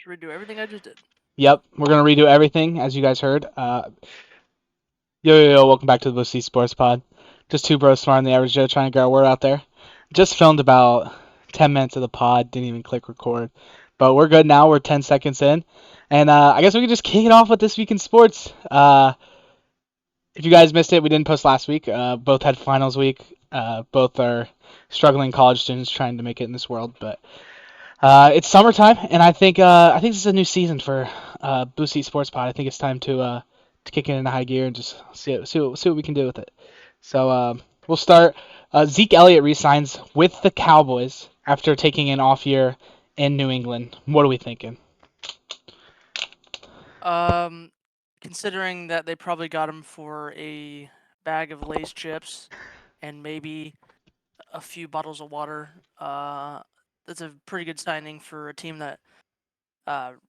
redo everything I just did. Yep, we're gonna redo everything as you guys heard. Yo, welcome back to the BSS Sports Pod. Just two bros smarter than the average Joe trying to get our word out there. Just filmed about 10 minutes of the pod, didn't even click record. But we're good now, we're 10 seconds in. And I guess we can just kick it off with This Week in Sports. If you guys missed it, we didn't post last week. Both had finals week. Both are struggling college students trying to make it in this world. But it's summertime, and I think this is a new season for Boosie Sports Pod. I think it's time to kick it into high gear and just see what we can do with it. So we'll start. Zeke Elliott resigns with the Cowboys after taking an off year in New England. What are we thinking? Um, Considering that they probably got him for a bag of Lay's chips and maybe a few bottles of water, that's a pretty good signing for a team that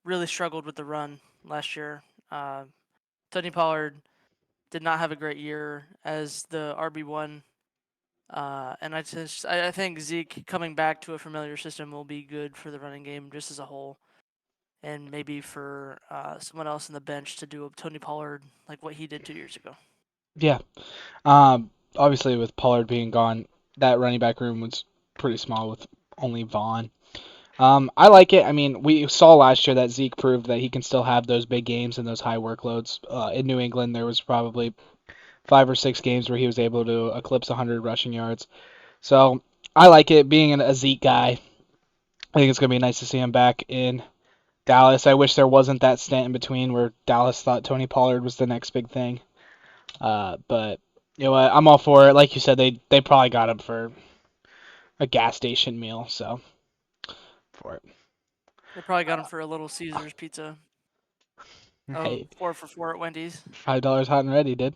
really struggled with the run last year. Uh, Tony Pollard did not have a great year as the RB1. And I think Zeke coming back to a familiar system will be good for the running game just as a whole, and maybe for someone else in the bench to do a Tony Pollard like what he did 2 years ago. Yeah. Obviously, with Pollard being gone, that running back room was pretty small with only Vaughn. I like it. I mean, we saw last year that Zeke proved that he can still have those big games and those high workloads. In New England, there was probably 5 or 6 games where he was able to eclipse 100 rushing yards. So I like it. Being a Zeke guy, I think it's gonna be nice to see him back in Dallas. I wish there wasn't that stint in between where Dallas thought Tony Pollard was the next big thing. But you know what? I'm all for it. Like you said, they probably got him for a gas station meal. So for it. They probably got him for a Little Caesars pizza, Hey, 4 for 4 at Wendy's. $5 hot and ready, dude.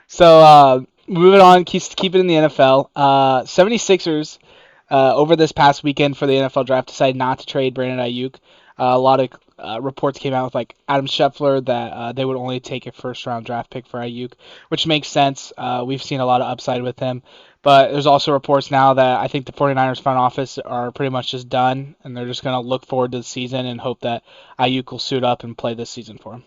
So moving on, keep it in the NFL. 76ers over this past weekend for the NFL draft decided not to trade Brandon Ayuk. A lot of reports came out with like Adam Scheffler that they would only take a first round draft pick for Ayuk, which makes sense. We've seen a lot of upside with him. But there's also reports now that I think the 49ers front office are pretty much just done, and they're just going to look forward to the season and hope that Ayuk will suit up and play this season for him.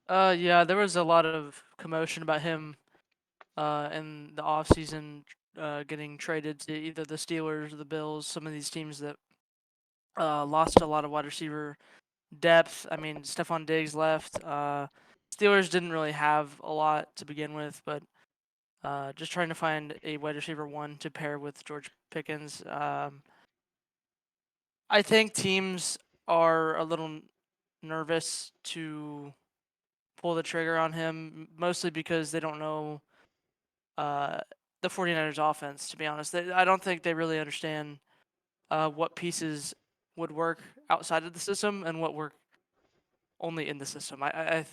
Yeah, there was a lot of commotion about him in the offseason, getting traded to either the Steelers or the Bills. Some of these teams that lost a lot of wide receiver depth. I mean, Stephon Diggs left. Steelers didn't really have a lot to begin with, but just trying to find a wide receiver one to pair with George Pickens. I think teams are a little nervous to pull the trigger on him, mostly because they don't know uh, the 49ers offense, to be honest. I don't think they really understand what pieces would work outside of the system and what work only in the system. I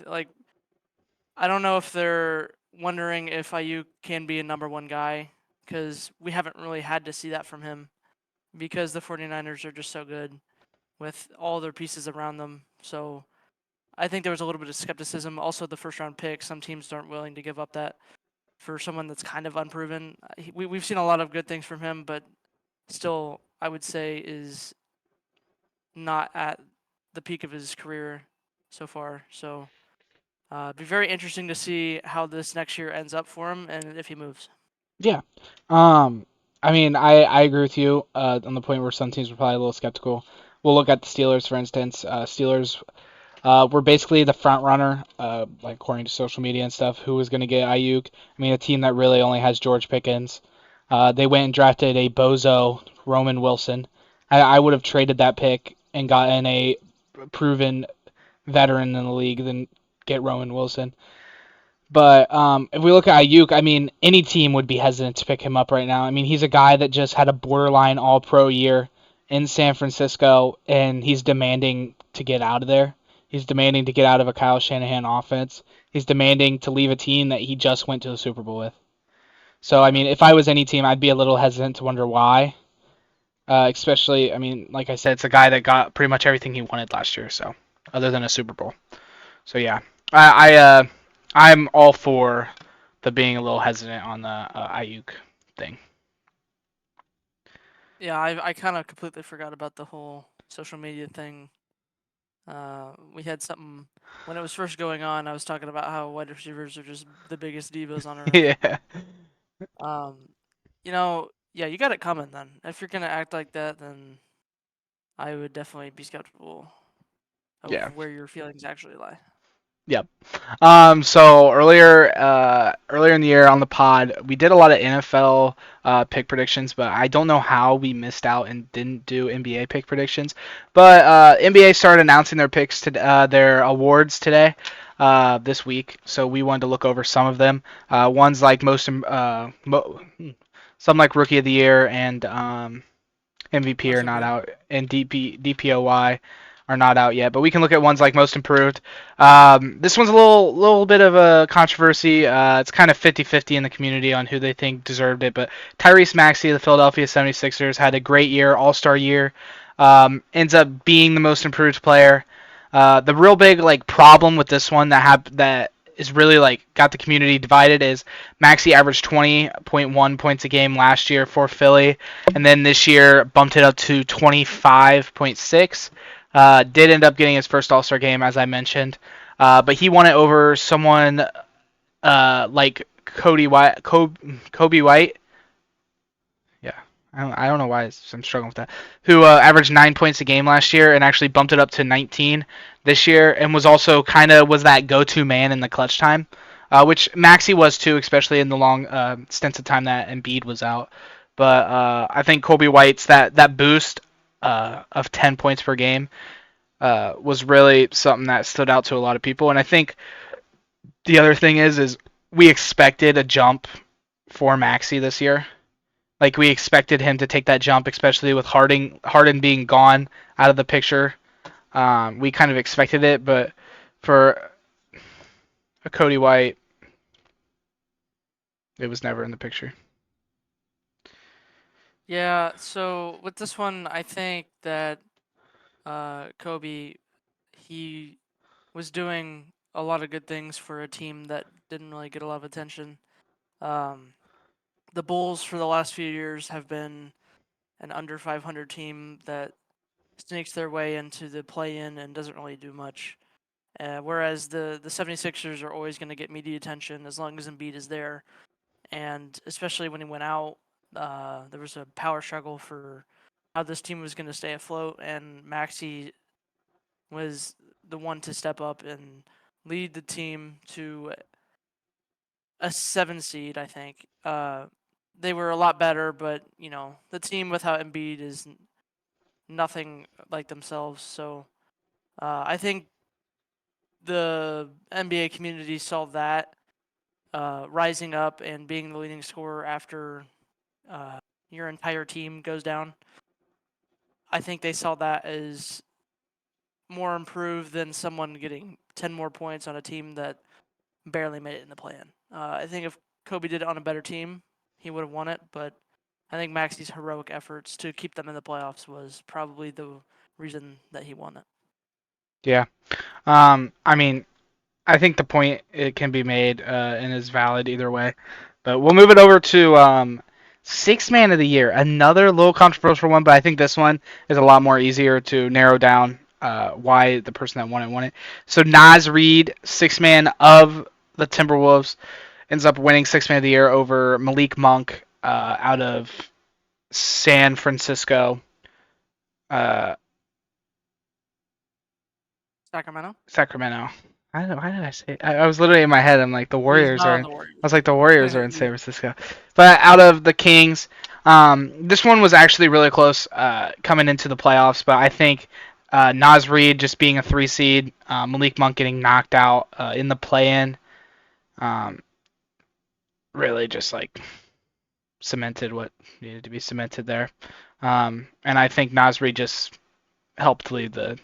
don't know if they're wondering if Ayuk can be a number one guy because we haven't really had to see that from him because the 49ers are just so good with all their pieces around them. So I think there was a little bit of skepticism. Also, the first round pick, some teams aren't willing to give up that for someone that's kind of unproven. We've seen a lot of good things from him, but still, I would say is not at the peak of his career so far. So be very interesting to see how this next year ends up for him and if he moves. Yeah. Um, I mean, I agree with you on the point where some teams were probably a little skeptical. We'll look at the Steelers, for instance. Steelers were basically the front runner, like according to social media and stuff, who was going to get Ayuk. I mean, a team that really only has George Pickens. They went and drafted a bozo Roman Wilson. I would have traded that pick and gotten a proven veteran in the league than get Roman Wilson. But if we look at Ayuk, I mean, any team would be hesitant to pick him up right now. I mean, he's a guy that just had a borderline All Pro year in San Francisco, and he's demanding to get out of there. He's demanding to get out of a Kyle Shanahan offense. He's demanding to leave a team that he just went to the Super Bowl with. So, I mean, if I was any team, I'd be a little hesitant to wonder why. Especially, I mean, like I said, it's a guy that got pretty much everything he wanted last year. So, other than a Super Bowl. So yeah, I'm all for the being a little hesitant on the Ayuk thing. Yeah, I kind of completely forgot about the whole social media thing. We had something when it was first going on. I was talking about how wide receivers are just the biggest divas on earth. Yeah. Um, yeah, you got it coming. Then, if you're gonna act like that, then I would definitely be skeptical Yeah. of where your feelings actually lie. Yep. So earlier in the year on the pod, we did a lot of NFL pick predictions, but I don't know how we missed out and didn't do NBA pick predictions. But NBA started announcing their picks to their awards today, this week. So we wanted to look over some of them. Ones like some like Rookie of the Year and MVP are Most not improved. out, and DPOY are not out yet. But we can look at ones like most improved. This one's a little bit of a controversy. It's kind of 50-50 in the community on who they think deserved it. But Tyrese Maxey of the Philadelphia 76ers had a great year, All-Star year. Ends up being the most improved player. The real big like problem with this one that is really like got the community divided is Maxey averaged 20.1 points a game last year for Philly, and then this year bumped it up to 25.6. Did end up getting his first All Star game, as I mentioned, but he won it over someone like Kobe White. Yeah, I don't know why I'm struggling with that. Who averaged 9 points a game last year and actually bumped it up to 19 this year, and was also kind of was that go-to man in the clutch time, which Maxi was too, especially in the long stints of time that Embiid was out. But I think Kobe White's that boost of 10 points per game was really something that stood out to a lot of people. And I think the other thing is we expected a jump for Maxi this year. Like we expected him to take that jump, especially with Harden being gone out of the picture. We kind of expected it, but for a Cody White, it was never in the picture. Yeah. So with this one, I think that Kobe he was doing a lot of good things for a team that didn't really get a lot of attention. Um, the Bulls for the last few years have been an under 500 team that sneaks their way into the play-in and doesn't really do much. Whereas the 76ers are always going to get media attention as long as Embiid is there, and especially when he went out, there was a power struggle for how this team was going to stay afloat, and Maxi was the one to step up and lead the team to a 7 seed. I think they were a lot better, but the team without Embiid is nothing like themselves. So I think the NBA community saw that rising up and being the leading scorer after uh, your entire team goes down. I think they saw that as more improved than someone getting 10 more points on a team that barely made it in the play-in. I think if Kobe did it on a better team, he would have won it. But I think Maxi's heroic efforts to keep them in the playoffs was probably the reason that he won it. Yeah. I mean, I think the point it can be made and is valid either way. But we'll move it over to sixth man of the year. Another little controversial one, but I think this one is a lot more easier to narrow down why the person that won it. So Nas Reed, sixth man of the Timberwolves, ends up winning sixth man of the year over Malik Monk out of San Francisco. Uh, Sacramento. Sacramento. Why did I say? I was literally in my head. I'm like the He was Warriors not are on in. the I was like the Warriors are in San Warriors. Francisco, but out of the Kings, this one was actually really close coming into the playoffs. But I think Naz Reid just being a 3 seed, Malik Monk getting knocked out in the play-in, um, really just like cemented what needed to be cemented there. And I think Naz Reid just helped lead the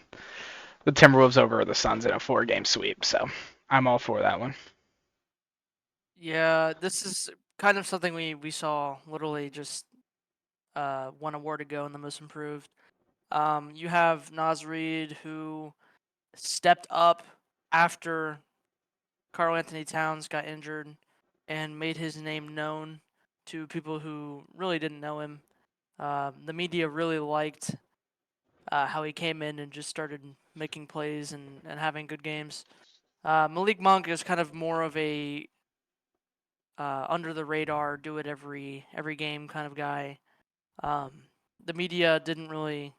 Timberwolves over the Suns in a 4-game sweep. So I'm all for that one. Yeah, this is kind of something we saw literally just 1 award ago in the most improved. You have Nas Reed who stepped up after Carl Anthony Towns got injured and made his name known to people who really didn't know him. The media really liked how he came in and just started making plays and having good games. Malik Monk is kind of more of a under the radar, do it every game kind of guy. Um, the media didn't really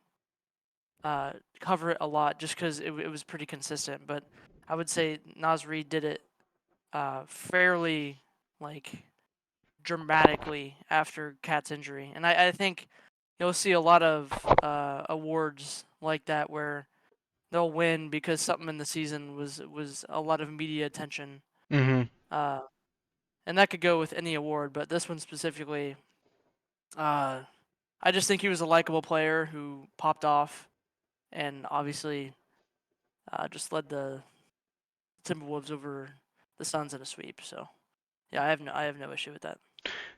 cover it a lot just because it was pretty consistent. But I would say Nasri did it fairly like dramatically after Cat's injury, and I think you'll see a lot of awards like that where they'll win because something in the season was a lot of media attention. Hmm. Uh, and that could go with any award, but this one specifically, uh, I just think he was a likable player who popped off and obviously just led the Timberwolves over the Suns in a sweep. So yeah, I have no issue with that.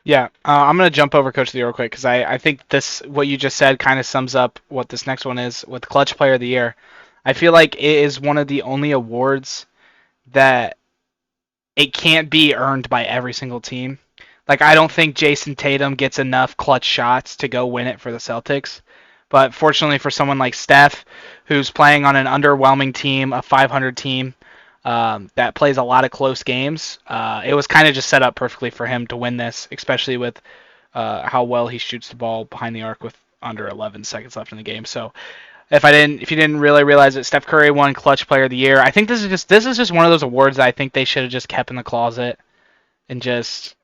Yeah, I'm gonna jump over Coach of the Year real quick because I think this what you just said kind of sums up what this next one is with Clutch Player of the Year. I feel like it is one of the only awards that it can't be earned by every single team. Like I don't think Jason Tatum gets enough clutch shots to go win it for the Celtics. But fortunately for someone like Steph, who's playing on an underwhelming team, a 500 team that plays a lot of close games, it was kind of just set up perfectly for him to win this, especially with how well he shoots the ball behind the arc with under 11 seconds left in the game. So if you didn't really realize it, Steph Curry won Clutch Player of the Year. I think this is just one of those awards that I think they should have just kept in the closet and just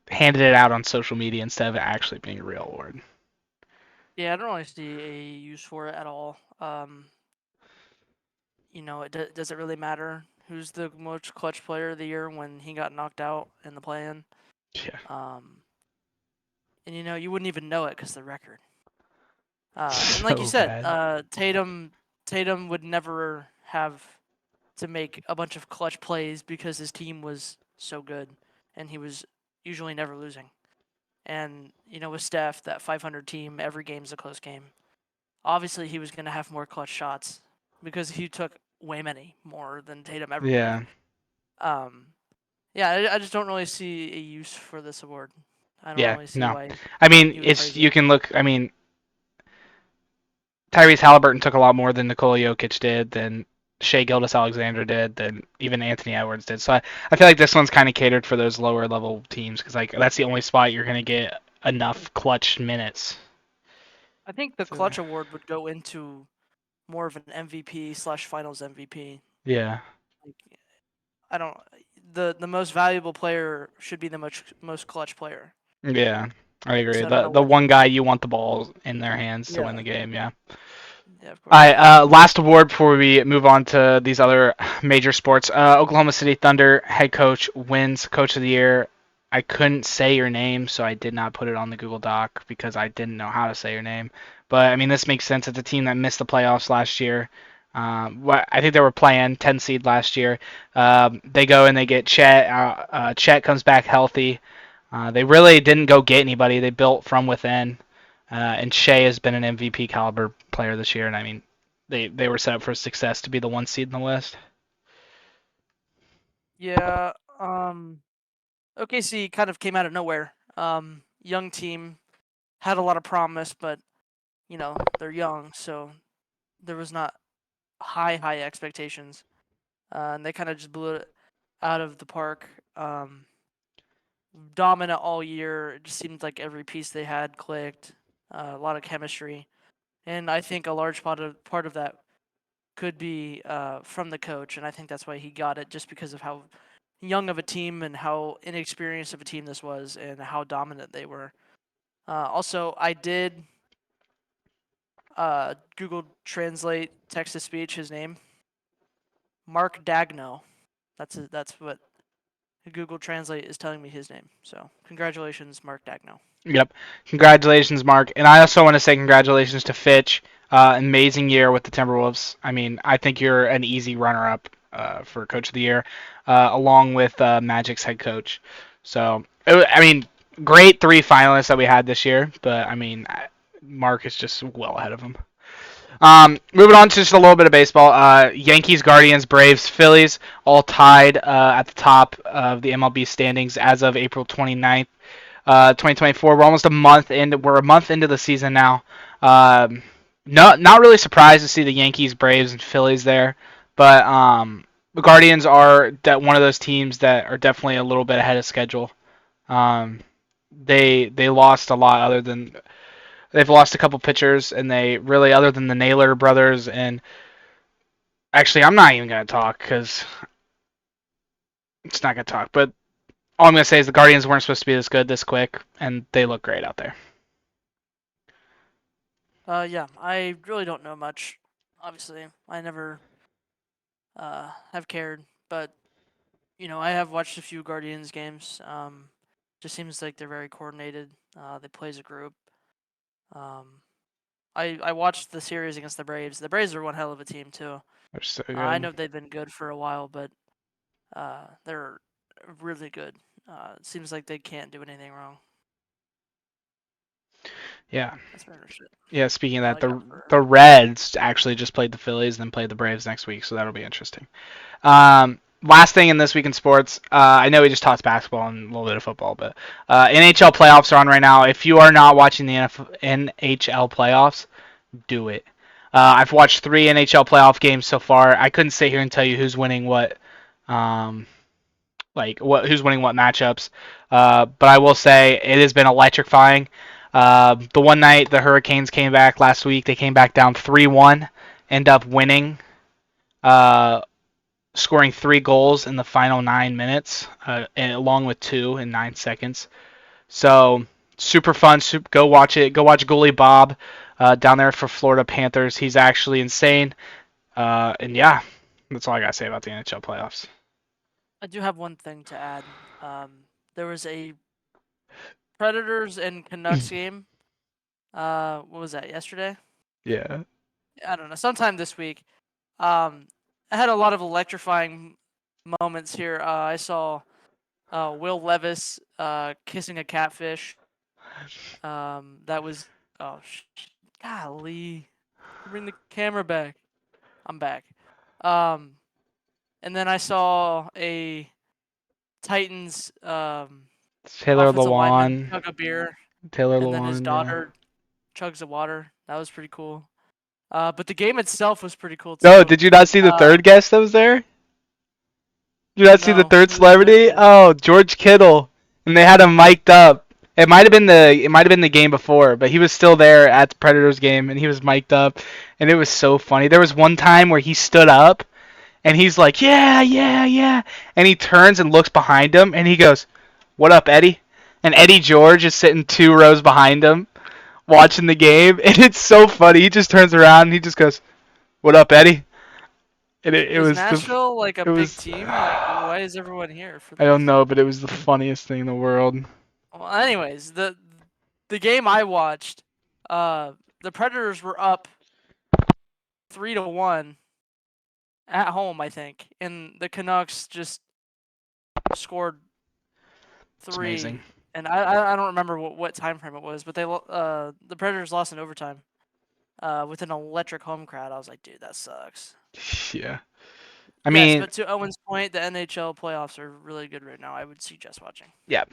handed it out on social media instead of it actually being a real award. Yeah, I don't really see a use for it at all. Does it really matter who's the most clutch player of the year when he got knocked out in the play-in? Yeah, Um, and you wouldn't even know it because the record. And like you so said, bad. Tatum would never have to make a bunch of clutch plays because his team was so good, and he was usually never losing. And with Steph, that 500 team, every game's a close game. Obviously, he was going to have more clutch shots because he took way many more than Tatum ever would have. Yeah, Um, yeah, I just don't really see a use for this award. I don't yeah, really see no. why I mean, he would it's praise it. you can look. I mean, Tyrese Halliburton took a lot more than Nikola Jokic did, than Shea Gilgeous-Alexander did, than even Anthony Edwards did. So I feel like this one's kind of catered for those lower level teams because like that's the only spot you're gonna get enough clutch minutes. I think the So, clutch award would go into more of an MVP slash Finals MVP. yeah, Like, I don't. The most valuable player should be the most clutch player. yeah, I agree. So I don't The know the why they one would. guy you want the ball in their hands to win the Yeah, game. Yeah. yeah, of All right, course. last award before we move on to these other major sports. Oklahoma City Thunder head coach wins Coach of the Year. I couldn't say your name, so I did not put it on the Google Doc because I didn't know how to say your name. But I mean, this makes sense. It's a team that missed the playoffs last year. I think they were playing 10 seed last year. They go and they get Chet. Chet comes back healthy. They really didn't go get anybody. They built from within. And Shea has been an MVP caliber player this year, and I mean, they were set up for success to be the one seed in the West. Yeah. OKC kind of came out of nowhere. Young team had a lot of promise, but they're young, so there was not high expectations, and they kind of just blew it out of the park. Dominant all year. It just seemed like every piece they had clicked. A lot of chemistry, and I think a large part of that could be from the coach, and I think that's why he got it, just because of how young of a team and how inexperienced of a team this was, and how dominant they were. Also, I did Google Translate text to speech his name, Mark Dagno. That's what Google Translate is telling me his name. So congratulations, Mark Dagno. Yep. Congratulations, Mark. And I also want to say congratulations to Fitch. Amazing year with the Timberwolves. I mean, I think you're an easy runner-up for Coach of the Year, along with Magic's head coach. So, I mean, great three finalists that we had this year, but I mean, Mark is just well ahead of him. Moving on to just a little bit of baseball. Yankees, Guardians, Braves, Phillies, all tied at the top of the MLB standings as of April 29th. 2024. We're a month into the season now. Um, not really surprised to see the Yankees, Braves, and Phillies there, but the Guardians are one of those teams that are definitely a little bit ahead of schedule. Um, they lost a lot other than they've lost a couple pitchers, and they really other than the Naylor brothers and actually I'm not even gonna talk because it's not gonna talk. But all I'm gonna say is the Guardians weren't supposed to be this good this quick, and they look great out there. Yeah, I really don't know much. Obviously, I never have cared, but I have watched a few Guardians games. Just seems like they're very coordinated. They play as a group. Um, I watched the series against the Braves. The Braves are one hell of a team too. They're so I good. know they've been good for a while, but they're really good. It seems like they can't do anything wrong. Yeah, That's very interesting. yeah. Speaking of That's all that, I got the for. the Reds actually just played the Phillies and then played the Braves next week, so that'll be interesting. Last thing in this week in sports, I know we just talked basketball and a little bit of football, but NHL playoffs are on right now. If you are not watching the NHL playoffs, do it. I've watched 3 NHL playoff games so far. I couldn't sit here and tell you who's winning what, um, who's winning what matchups. But I will say it has been electrifying. The one night the Hurricanes came back last week, they came back down 3-1, end up winning. Uh, Scoring 3 goals in the final 9 minutes, and along with 2 in 9 seconds. So super fun. Go watch it. Go watch goalie Bob down there for Florida Panthers. He's actually insane. And yeah, that's all I gotta say about the NHL playoffs. I do have one thing to add. There was a Predators and Canucks game. What was that? Yesterday? Yeah. I don't know. Sometime this week. Um, I had a lot of electrifying moments here. I saw Will Levis kissing a catfish. That was oh golly. Bring the camera back. I'm back. Um, and then I saw a Titans Taylor offensive lineman Lewan. chug a beer, Taylor and then his Lewan. Yeah. daughter chugs the water. That was pretty cool. But the game itself was pretty cool No, too. did you not see the Uh, third guest that was there? Did you not see the no, third who was the third celebrity? guy? Oh, George Kittle. And they had him mic'd up. It might have been the game before, but he was still there at the Predators game and he was mic'd up and it was so funny. There was one time where he stood up and he's like, "Yeah, yeah, yeah." And he turns and looks behind him and he goes, "What up, Eddie?" And Eddie George is sitting 2 rows behind him watching the game and it's so funny. He just turns around and he just goes, "What up, Eddie?" And it Is was the Nashville like a it big was team? Like, why is everyone here for I don't this? know, but it was the funniest thing in the world. Well, anyways, the game I watched, uh, the Predators were up 3-1 at home, I think, and the Canucks just scored It's amazing. three. And I don't remember what time frame it was, but the Predators lost in overtime. With an electric home crowd. I was like, dude, that sucks. Yeah. I Yes, mean, but to Owen's point, the NHL playoffs are really good right now. I would suggest watching. yeah.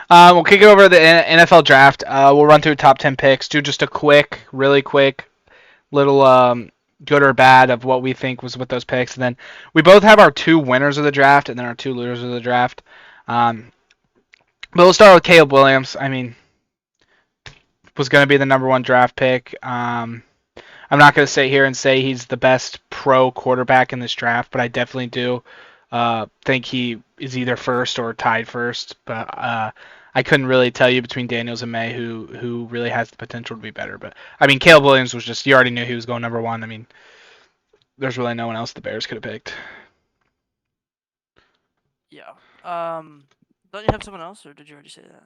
We'll kick it over to the NFL draft. We'll run through top 10 picks, do just a quick, really quick little good or bad of what we think was with those picks. And then we both have our 2 winners of the draft and then our 2 losers of the draft. Um, but we'll start with Caleb Williams. I mean, was going to be the number 1 draft pick. I'm not going to sit here and say he's the best pro quarterback in this draft, but I definitely do think he is either first or tied first. But I couldn't really tell you between Daniels and May who really has the potential to be better. But I mean, Caleb Williams was just you already knew he was going number 1. I mean, there's really no one else the Bears could have picked. Yeah. Don't you have someone else, or did you already say that?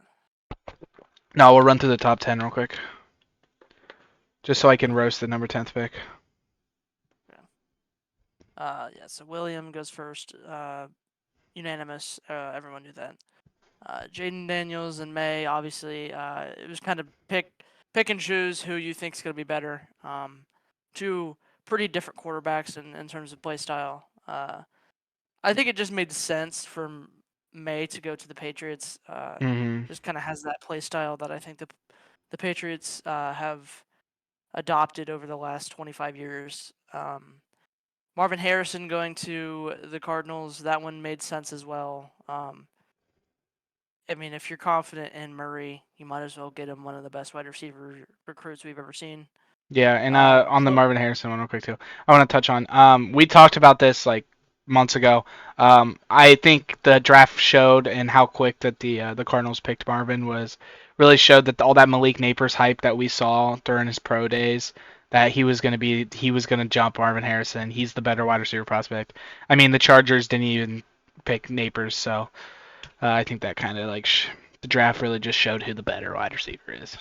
No, we'll run through the top 10 real quick, just so I can Okay. roast the number 10th pick. Yeah. Yeah. So William goes first. Unanimous. Everyone knew that. Jaden Daniels and May, obviously, it was kind of pick and choose who you think is going to be better. Two pretty different quarterbacks in terms of play style. I think it just made sense for May to go to the Patriots. Mm-hmm. Just kind of has that play style that I think the Patriots have adopted over the last 25 years. Marvin Harrison going to the Cardinals, that one made sense as well. I mean, if you're confident in Murray, you might as well get him one of the best wide receiver recruits we've ever seen. Yeah, and on the So Marvin Harrison one, real quick too, I want to touch on. We talked about this like months ago. I think the draft showed and how quick that the Cardinals picked Marvin was really showed that all that Malik Neighbors hype that we saw during his pro days, that he was gonna jump Marvin Harrison. He's the better wide receiver prospect. I mean, the Chargers didn't even pick Neighbors, so I think that kind of like the draft really just showed who the better wide receiver is.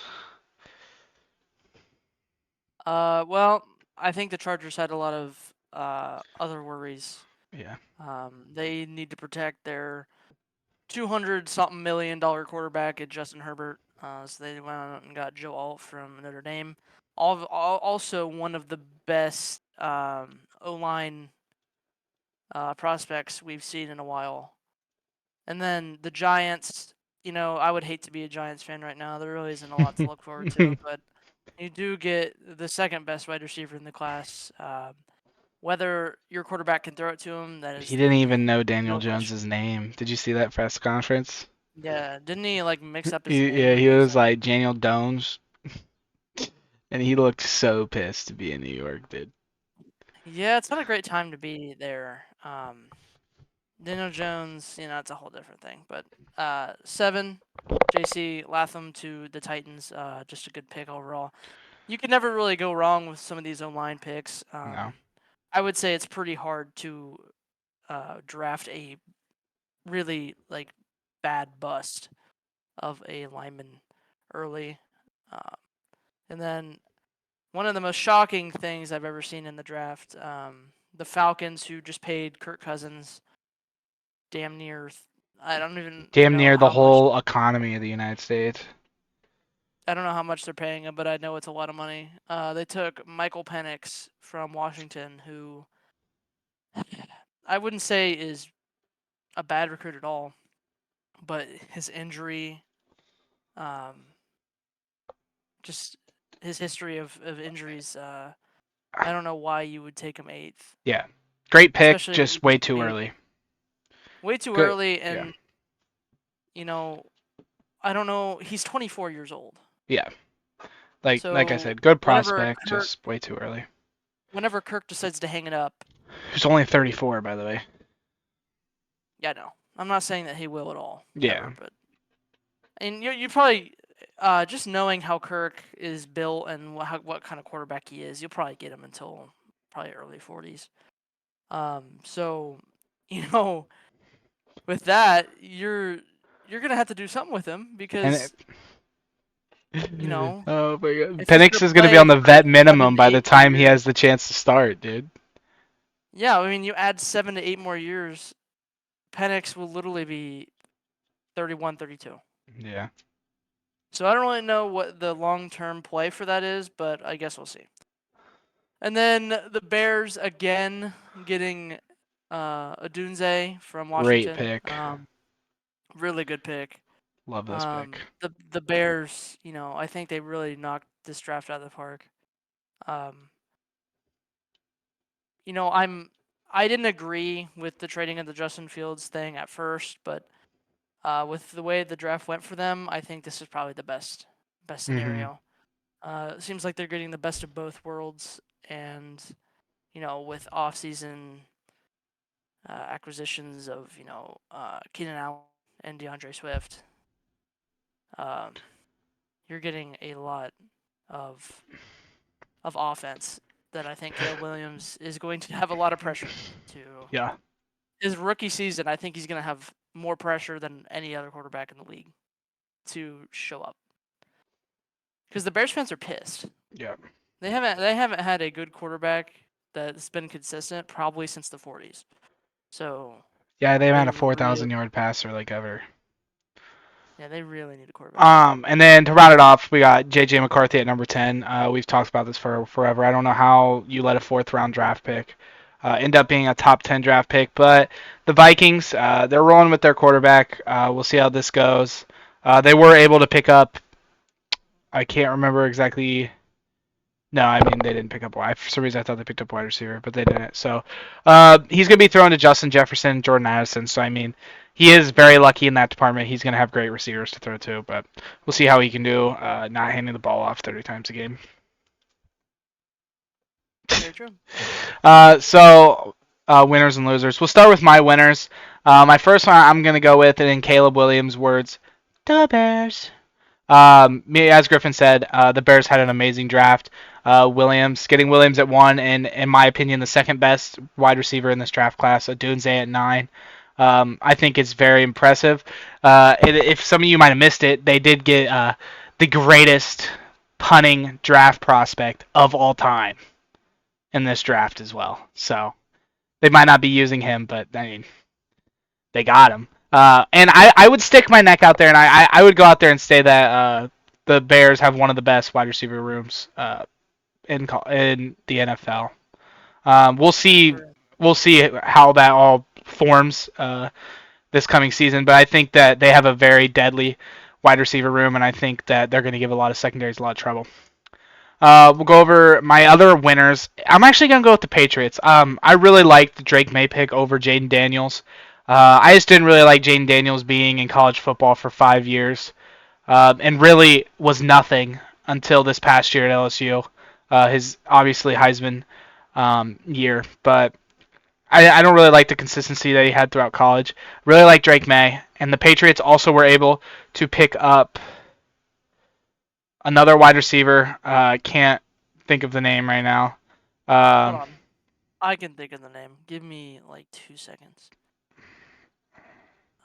well, I think the Chargers had a lot of other worries. Yeah. They need to protect their 200 something $1 million quarterback at Justin Herbert. So they went out and got Joe Alt from Notre Dame. Also one of the best O line prospects we've seen in a while. And then the Giants, I would hate to be a Giants fan right now. There really isn't a lot to look forward to, but you do get the second best wide receiver in the class. Whether your quarterback can throw it to him, that He is didn't the even know Daniel real question. Jones's name. Did you see that press conference? Yeah, didn't he like mix up his Yeah, name he when he was was like? like Daniel Jones, and he looked so pissed to be in New York, dude. Yeah, it's not a great time to be there. Daniel Jones, it's a whole different thing. But 7, J.C. Latham to the Titans, just a good pick overall. You can never really go wrong with some of these online picks. No. I would say it's pretty hard to draft a really like bad bust of a lineman early. Uh, and then one of the most shocking things I've ever seen in the draft, the Falcons who just paid Kirk Cousins damn near. I don't even Damn know near the how much. whole economy of the United States. I don't know how much they're paying him, but I know it's a lot of money. They took Michael Penix from Washington, who I wouldn't say is a bad recruit at all, but his injury, um, just his history of injuries. I don't know why you would take him eighth, Yeah. Great pick, especially when just you way just too paid early. way too Good. early. Yeah. And you know, I don't know. He's 24 years old, Yeah. Like I so said, good prospect, just way too early. whenever Kirk decides to hang it up, He's only 34, by the way. yeah, no, I'm not saying that he will at all, Yeah. ever, but and you probably just knowing how Kirk is built and what kind of quarterback he is, you'll probably get him until probably early 40s. So you know, with that, you're gonna have to do something with him And it, because you know oh my god, if he's gonna Penix is gonna be play on the for vet minimum by the time he has7 to 8 more years, the chance to start, dude. yeah, I mean you add 7 to 8 more years, Penix will literally be 31, 32. Yeah. So I don't really know what the long term play for that is, but I guess we'll see. And then the Bears again getting Adunze from Great Washington. pick. Really good pick. Love this pick. The Bears, I think they really knocked this draft out of the park. Um, I didn't agree with the trading of the Justin Fields thing at first, but with the way the draft went for them, I think this is probably the best Hmm. scenario. It seems like they're getting the best of both worlds, and with off-season acquisitions of Keenan Allen and DeAndre Swift, um, you're getting a lot of offense that I think Caleb Williams is going to have a lot of pressure to Yeah. his rookie season. I think he's going to have more pressure than any other quarterback in the league to show up because the Bears fans are pissed. Yeah. They haven't had a good quarterback that's been consistent probably since the 40s. So Yeah, they haven't they had a really 4,000 yard passer like ever. yeah, they really need a quarterback. And then to round it off, we got JJ McCarthy at number 10. We've talked about this for forever. I don't know how you let a fourth round draft pick end up being a top 10 draft pick, but the Vikings, they're rolling with their quarterback. We'll see how this goes. They were able to pick up, I can't remember exactly No, I mean they didn't pick up wide. For some reason, I thought they picked up wide receiver, but they didn't. So he's going to be thrown to Justin Jefferson, Jordan Addison. So I mean, he is very lucky in that department. He's going to have great receivers to throw to, but we'll see how he can do not handing the ball off 30 times a game. Very true. Winners and losers. We'll start with my winners. My first one I'm going to go with, and in Caleb Williams' words, the Bears. As Griffin said, the Bears had an amazing draft. Getting Williams at 1, and in my opinion, the second best wide receiver in this draft class. Odunze at 9. I think it's very impressive. If some of you might have missed it, they did get the greatest punting draft prospect of all time in this draft as well. So they might not be using him, but I mean, they got him. And I would stick my neck out there, and I would go out there and say that the Bears have one of the best wide receiver rooms in the NFL. We'll see. Agree. We'll see how that all forms this coming season, but I think that they have a very deadly wide receiver room, and I think that they're going to give a lot of secondaries a lot of trouble. We'll go over my other winners. I'm actually going to go with the Patriots. I really liked the Drake May pick over Jaden Daniels. I just didn't really like Jaden Daniels being in college football for 5 years, and really was nothing until this past year at LSU. His obviously Heisman year, but I don't really like the consistency that he had throughout college. Really like Drake May, and the Patriots also were able to pick up another wide receiver. I can't think of the name right now. Hold Um, on. I can think of the name. Give me like 2 seconds.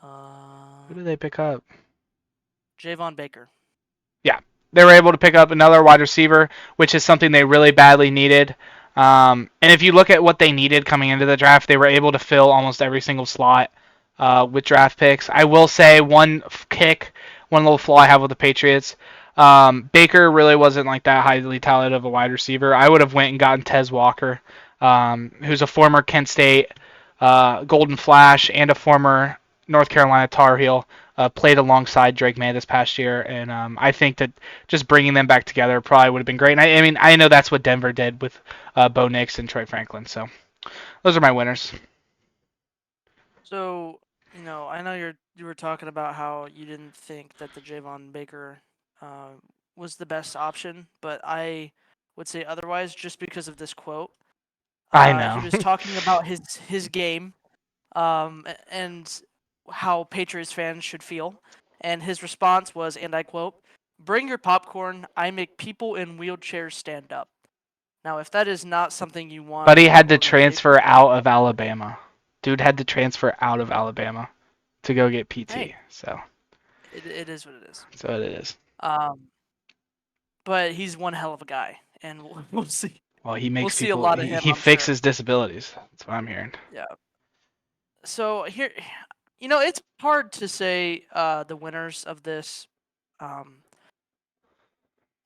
who Uh, did they pick up? Javon Baker. Yeah, they were able to pick up another wide receiver, which is something they really badly needed. And if you look at what they needed coming into the draft, they were able to fill almost every single slot with draft picks. I will say one little flaw I have with the Patriots. Baker really wasn't like that highly talented of a wide receiver. I would have went and gotten Tez Walker, who's a former Kent State Golden Flash and a former North Carolina Tar Heel. Played alongside Drake May this past year, and I think that just bringing them back together probably would have been great. And I mean, I know that's what Denver did with Bo Nix and Troy Franklin. So those are my winners. So, I know you were talking about how you didn't think that the Javon Baker uh, was the best option, but I would say otherwise just because of this quote. I He know. was talking about his game, and how Patriots fans should feel, and his response was, and I quote, "Bring your popcorn. I make people in wheelchairs stand up." Now, if that is not something you want But he in your had to organization, transfer out of Alabama. Dude had to transfer out of Alabama to go get PT. hey, So it is what it is. that's what it is. Um, but he's one hell of a guy, and we'll see. Well, he We'll makes see a people. lot of He, him, he I'm sure. fixes disabilities. That's what I'm hearing. Yeah. So here, it's hard to say the winners of this. Um,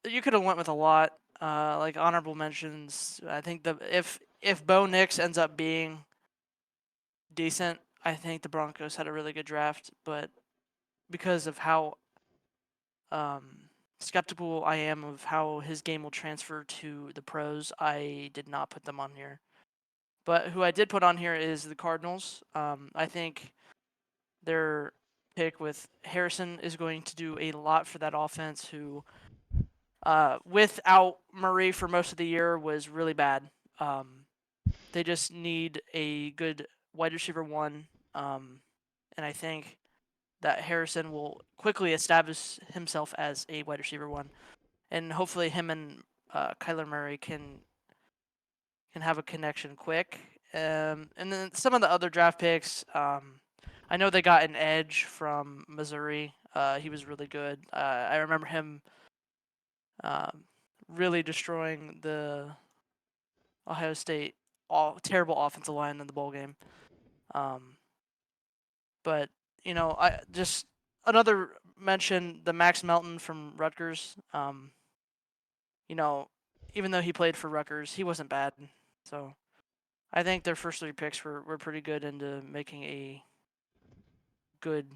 you could have went with a lot. Like honorable mentions. I think the if Bo Nix ends up being decent, I think the Broncos had a really good draft. But because of how skeptical I am of how his game will transfer to the pros, I did not put them on here. But who I did put on here is the Cardinals. I think their pick with Harrison is going to do a lot for that offense, who, without Murray for most of the year, was really bad. They just need a good wide receiver one, and I think that Harrison will quickly establish himself as a wide receiver one, and hopefully him and Kyler Murray can have a connection quick. And then some of the other draft picks, I know they got an edge from Missouri. He was really good. I remember him um, really destroying the Ohio State terrible offensive line in the bowl game. Um, but I just another mention the Max Melton from Rutgers. You know, even though he played for Rutgers, he wasn't bad. So I think their first three picks were pretty good into making a good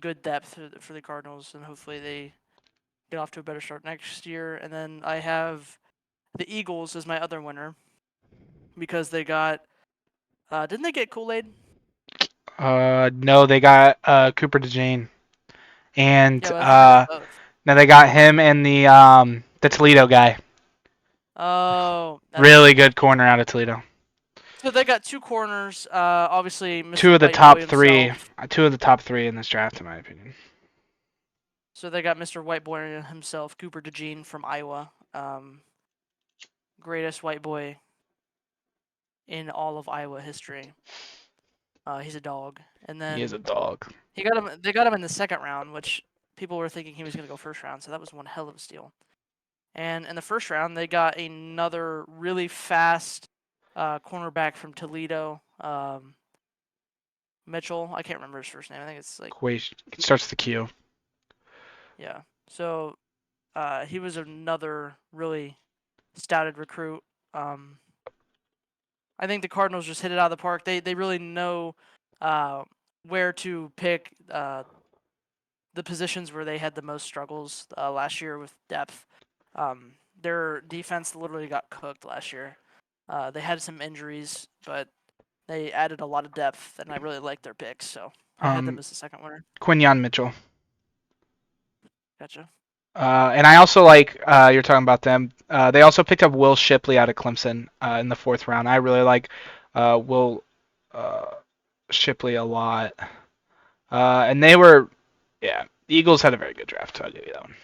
good depth for the Cardinals, and hopefully they get off to a better start next year. And then I have The Eagles is my other winner because they got. Didn't they get Kool Aid? No, they got Cooper DeJean, and Yeah, but I thought they got both. now they got him and the Toledo guy. Oh, that's Really right. good corner out of Toledo. So they got two corners. Obviously, Two Mr. of the White Boy top three, himself. two of the top three in this draft, in my opinion. So they got Mr. White Boy himself, Cooper DeJean from Iowa. Greatest white boy in all of Iowa history. He's a dog. And He is then a dog. he got him. They got him in the second round, which people were thinking he was going to go first round. So that was one hell of a steal. And in the first round, they got another really fast cornerback from Toledo, Mitchell. I can't remember his first name. I think it's like, Wait, it starts the Q. yeah. So he was another really stouted recruit. Um, I think the Cardinals just hit it out of the park. They really know uh, where to pick the positions where they had the most struggles last year with depth. Their defense literally got cooked last year. They had some injuries, but they added a lot of depth, and I really liked their picks. So I had them Um, as the second winner. Quinyon Mitchell. Gotcha. And I also like you're talking about them. They also picked up Will Shipley out of Clemson in the fourth round. I really like Will uh, Shipley a lot. And they were, yeah, the Eagles had a very good draft. I'll give you that one.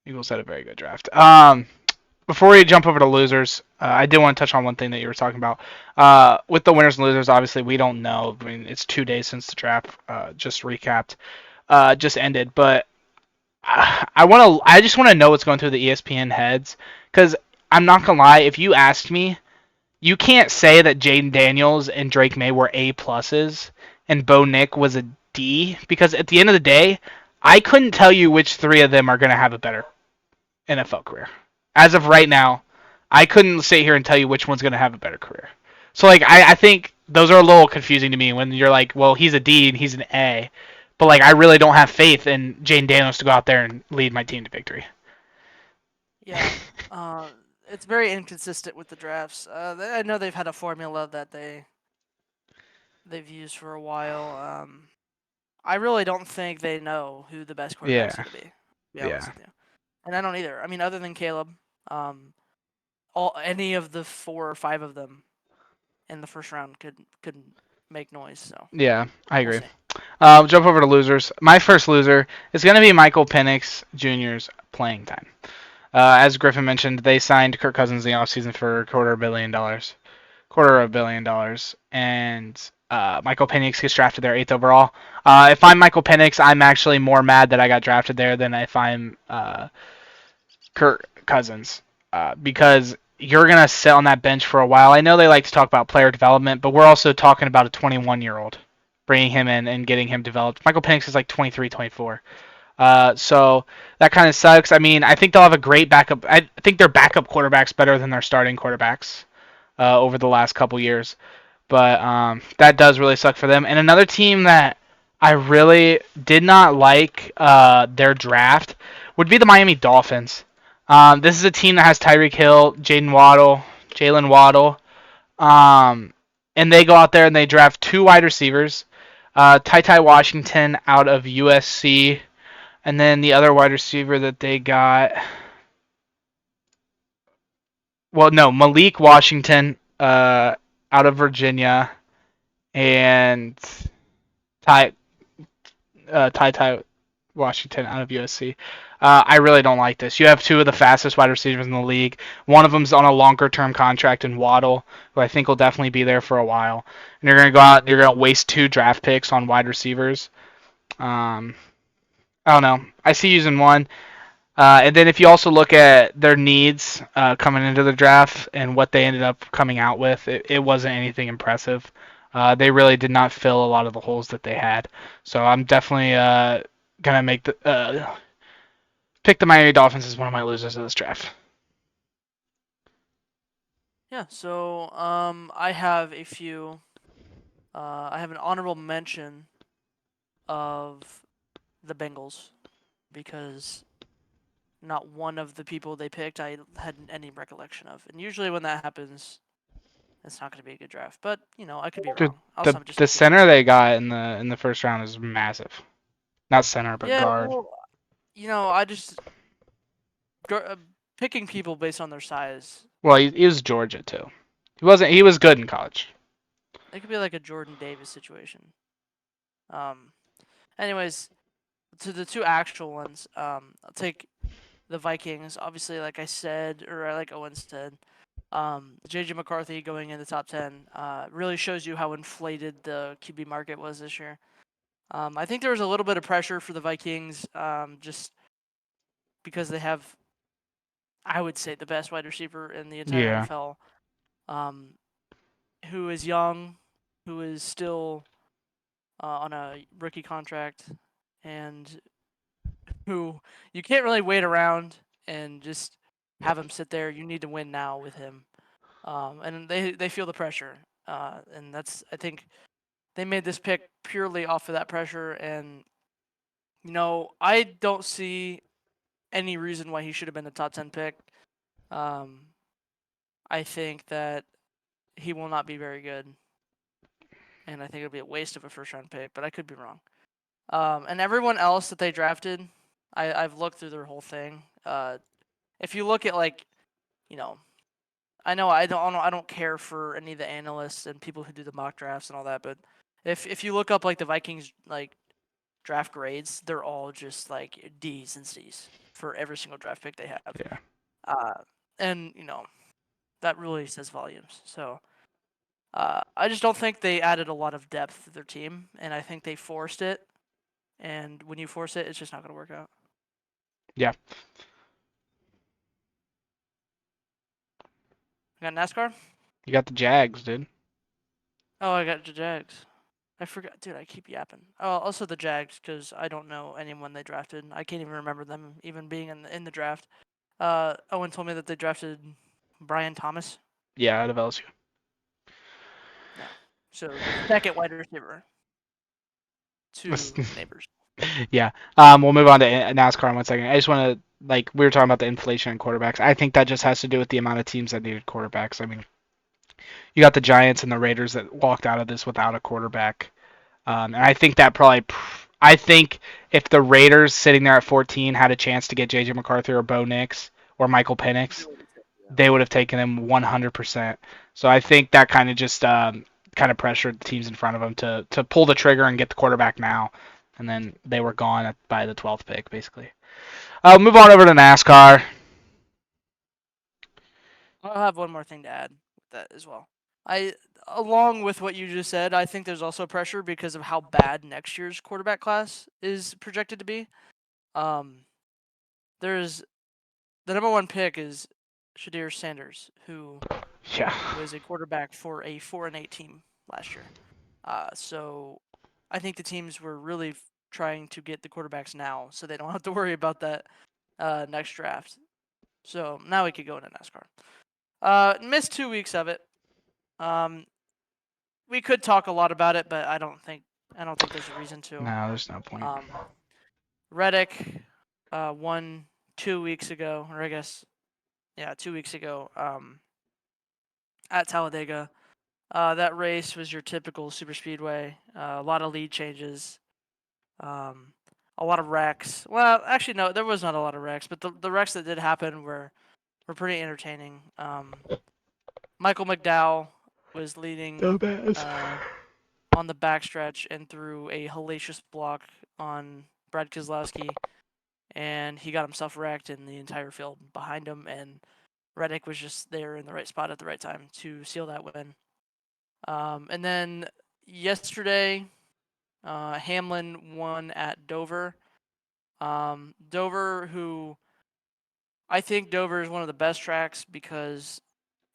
Eagles had a very good draft. Before we jump over to losers, I did want to touch on one thing that you were talking about. With the winners and losers, obviously we don't know. I mean, it's 2 days since the draft just recapped, just ended. But I just want to know what's going through the ESPN heads, because I'm not gonna lie. If you asked me, you can't say that Jaden Daniels and Drake May were A pluses and Bo Nick was a D, because at the end of the day, I couldn't tell you which three of them are gonna have a better NFL career. As of right now, I couldn't sit here and tell you which one's going to have a better career. So, like, I think those are a little confusing to me when you're like, well, he's a D and he's an A. But, like, I really don't have faith in Jane Daniels to go out there and lead my team to victory. Yeah. Uh, it's very inconsistent with the drafts. I know they've had a formula that they've used for a while. I really don't think they know who the best quarterback's Yeah, going to be. To be honest yeah, with you, and I don't either. I mean, other than Caleb, um, all any of the 4 or 5 of them in the first round could make noise. So yeah, I we'll agree. see. Jump over to losers. My first loser is going to be Michael Penix Jr.'s playing time. As Griffin mentioned, they signed Kirk Cousins in the offseason for $250 million. $250 million, and Michael Penix gets drafted there 8th overall. If I'm Michael Penix, I'm actually more mad that I got drafted there than if I'm Kirk Cousins, because you're gonna sit on that bench for a while. I know they like to talk about player development, but we're also talking about a 21-year-old, bringing him in and getting him developed. Michael Penix is like 23, 24. So that kind of sucks. I mean, I think they'll have a great backup. I think their backup quarterback's better than their starting quarterbacks over the last couple years. But that does really suck for them. And another team that I really did not like their draft would be the Miami Dolphins. This is a team that has Tyreek Hill, Jalen Waddle, um, and they go out there and they draft 2 wide receivers, Ty Washington out of USC, and then the other wide receiver that they got, well, no, Malik Washington out of Virginia, and Ty Ty Washington out of USC. I really don't like this. You have two of the fastest wide receivers in the league. One of them's on a longer term contract in Waddle, who I think will definitely be there for a while. And you're gonna go out and you're gonna waste 2 draft picks on wide receivers. Um, I don't know. I see using one. And then if you also look at their needs coming into the draft and what they ended up coming out with, it wasn't anything impressive. They really did not fill a lot of the holes that they had. So I'm definitely gonna pick the Miami Dolphins as one of my losers of this draft. Yeah. So I have a few. I have an honorable mention of the Bengals because not one of the people they picked I had any recollection of. And usually when that happens, it's not going to be a good draft. But I could be The wrong. I also the have just the seen center it. they got in the first round is massive. Not center, but Yeah, guard. well, I just uh, picking people based on their size. Well, he was Georgia too. He wasn't. He was good in college. It could be like a Jordan Davis situation. Um. Anyways, to the two actual ones. I'll take the Vikings. Obviously, like I said, or like Owen said, JJ McCarthy going in the top 10 really shows you how inflated the QB market was this year. I think there was a little bit of pressure for the Vikings, just because they have, I would say, the best wide receiver in the entire Yeah. NFL, um, who is young, who is still on a rookie contract, and who you can't really wait around and just have him sit there. You need to win now with him, and they feel the pressure, and that's I think they made this pick purely off of that pressure. And I don't see any reason why he should have been a top 10 pick. Um, I think that he will not be very good, and I think it'll be a waste of a first round pick. But I could be wrong. And everyone else that they drafted, I've looked through their whole thing. If you look at like you know I know I don't care for any of the analysts and people who do the mock drafts and all that, but if you look up like the Vikings like draft grades, they're all just like D's and C's for every single draft pick they have. Yeah. Uh, and that really says volumes. So I just don't think they added a lot of depth to their team, and I think they forced it. And when you force it, it's just not going to work out. Yeah. I got NASCAR. You got the Jags, dude. Oh, I got the Jags. I forgot, dude. I keep yapping. Oh, also the Jags because I don't know anyone they drafted. I can't even remember them even being in the draft. Owen told me that they drafted Brian Thomas. Yeah, out of LSU. Yeah. So the second wide receiver to Neighbors. Yeah. We'll move on to NASCAR in 1 second. I just want to like we were talking about the inflation in quarterbacks. I think that just has to do with the amount of teams that needed quarterbacks. I mean, you got the Giants and the Raiders that walked out of this without a quarterback. And I think that probably, I think if the Raiders sitting there at 14 had a chance to get J.J. McCarthy or Bo Nix or Michael Penix, they would have taken him 100%. So I think that kind of just kind of pressured the teams in front of them to pull the trigger and get the quarterback now. And then they were gone by the 12th pick, basically. I'll move on over to NASCAR. I'll have one more thing to add with that as well. I, along with what you just said, I think there's also pressure because of how bad next year's quarterback class is projected to be. Um, there's the number one pick is Shadir Sanders, who Yeah. was a quarterback for a 4-8 team last year. So I think the teams were really trying to get the quarterbacks now, so they don't have to worry about that next draft. So now we could go into NASCAR. Missed 2 weeks of it. Um, we could talk a lot about it, but I don't think there's a reason to. No, there's no point. Um, Reddick won 2 weeks ago, or I guess 2 weeks ago. At Talladega. That race was your typical super speedway. A lot of lead changes. Um, a lot of wrecks. Well, actually, no, there was not a lot of wrecks, but the wrecks that did happen were pretty entertaining. Michael McDowell was leading Dumbass. uh, on the backstretch and threw a hellacious block on Brad Keselowski, and he got himself wrecked in the entire field behind him. And Reddick was just there in the right spot at the right time to seal that win. And then yesterday, Hamlin won at Dover. Dover, who I think Dover is one of the best tracks because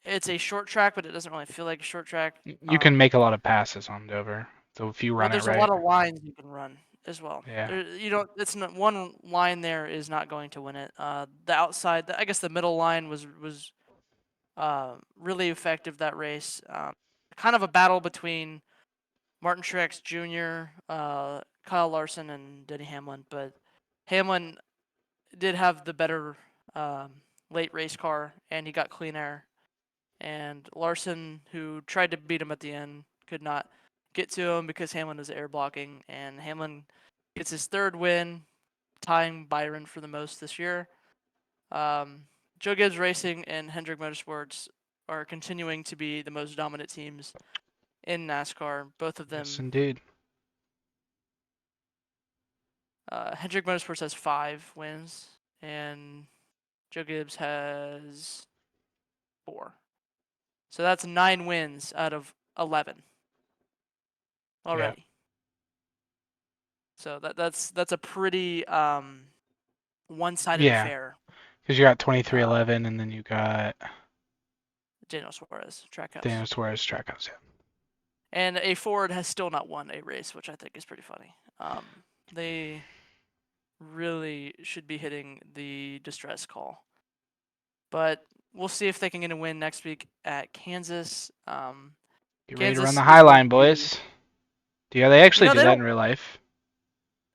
it's a short track, but it doesn't really feel like a short track. You can make a lot of passes on Dover. So if you Well, run it there's a right. lot of lines you can run as well. Yeah. You don't. It's not one line there is not going to win it. The outside, I guess the middle line was really effective that race. Kind of a battle between Martin Truex Jr., Kyle Larson, and Denny Hamlin. But Hamlin did have the better um, late race car, and he got clean air. And Larson, who tried to beat him at the end, could not get to him because Hamlin was air blocking, and Hamlin gets his third win, tying Byron for the most this year. Um, Joe Gibbs Racing and Hendrick Motorsports are continuing to be the most dominant teams in NASCAR. Both of Yes, them. indeed. Hendrick Motorsports has 5 wins, and Joe Gibbs has 4. So that's 9 wins out of 11 Yeah. already. So that's a pretty one-sided Yeah. affair. Because you got 2311, Um, and then you got Daniel Suarez, Trackhouse, Daniel Suarez Trackhouse. Yeah. and a Ford has still not won a race, which I think is pretty funny. They really should be hitting the distress call, but we'll see if they can get a win next week at Kansas. Get ready to run Kansas the is High going Line, to be, boys. They actually do they that in don't. real life.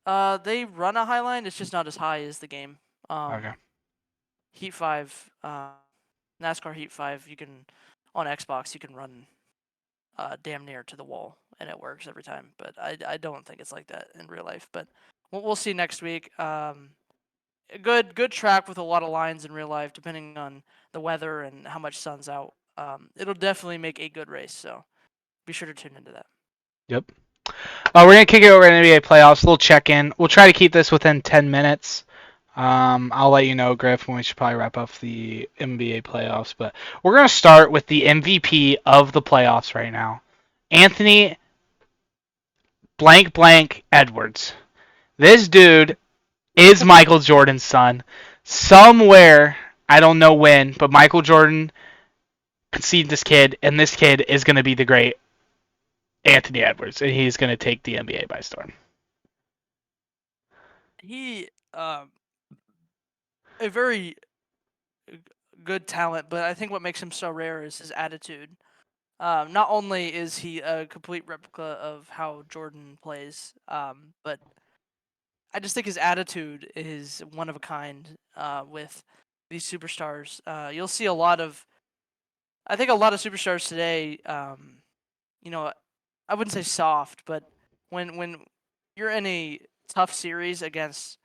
They run a high line. It's just not as high as the game. Okay. Heat 5, NASCAR Heat 5, you can on Xbox you can run damn near to the wall and it works every time. But I don't think it's like that in real life. But we'll see next week. A good track with a lot of lines in real life, depending on the weather and how much sun's out. It'll definitely make a good race. So be sure to tune into that. Yep. We're gonna kick it over to NBA playoffs. A little check-in. We'll try to keep this within 10 minutes. I'll let you know, Griff, when we should probably wrap up the NBA playoffs. But we're gonna start with the MVP of the playoffs right now, Anthony blank blank Edwards. This dude is Michael Jordan's son. Somewhere, I don't know when, but Michael Jordan conceived this kid, and this kid is gonna be the great Anthony Edwards, and he's gonna take the NBA by storm. He a very good talent, but I think what makes him so rare is his attitude. Not only is he a complete replica of how Jordan plays, but I just think his attitude is one of a kind with these superstars. You'll see a lot of, I think a lot of superstars today, you know, I wouldn't say soft, but when you're in a tough series against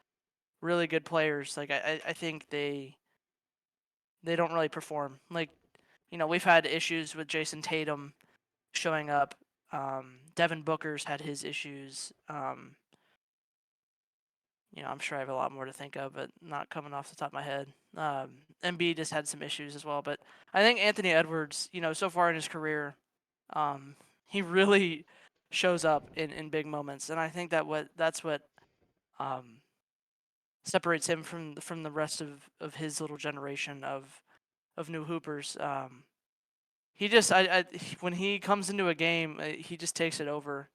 really good players, like I think they don't really perform. Like, we've had issues with Jason Tatum showing up. Devin Booker's had his issues. I'm sure I have a lot more to think of, but not coming off the top of my head. Embiid just had some issues as well, but I think Anthony Edwards, so far in his career, he really shows up in big moments, and I think that's what um, separates him from the rest of his little generation of new hoopers. He just when he comes into a game, he just takes it over.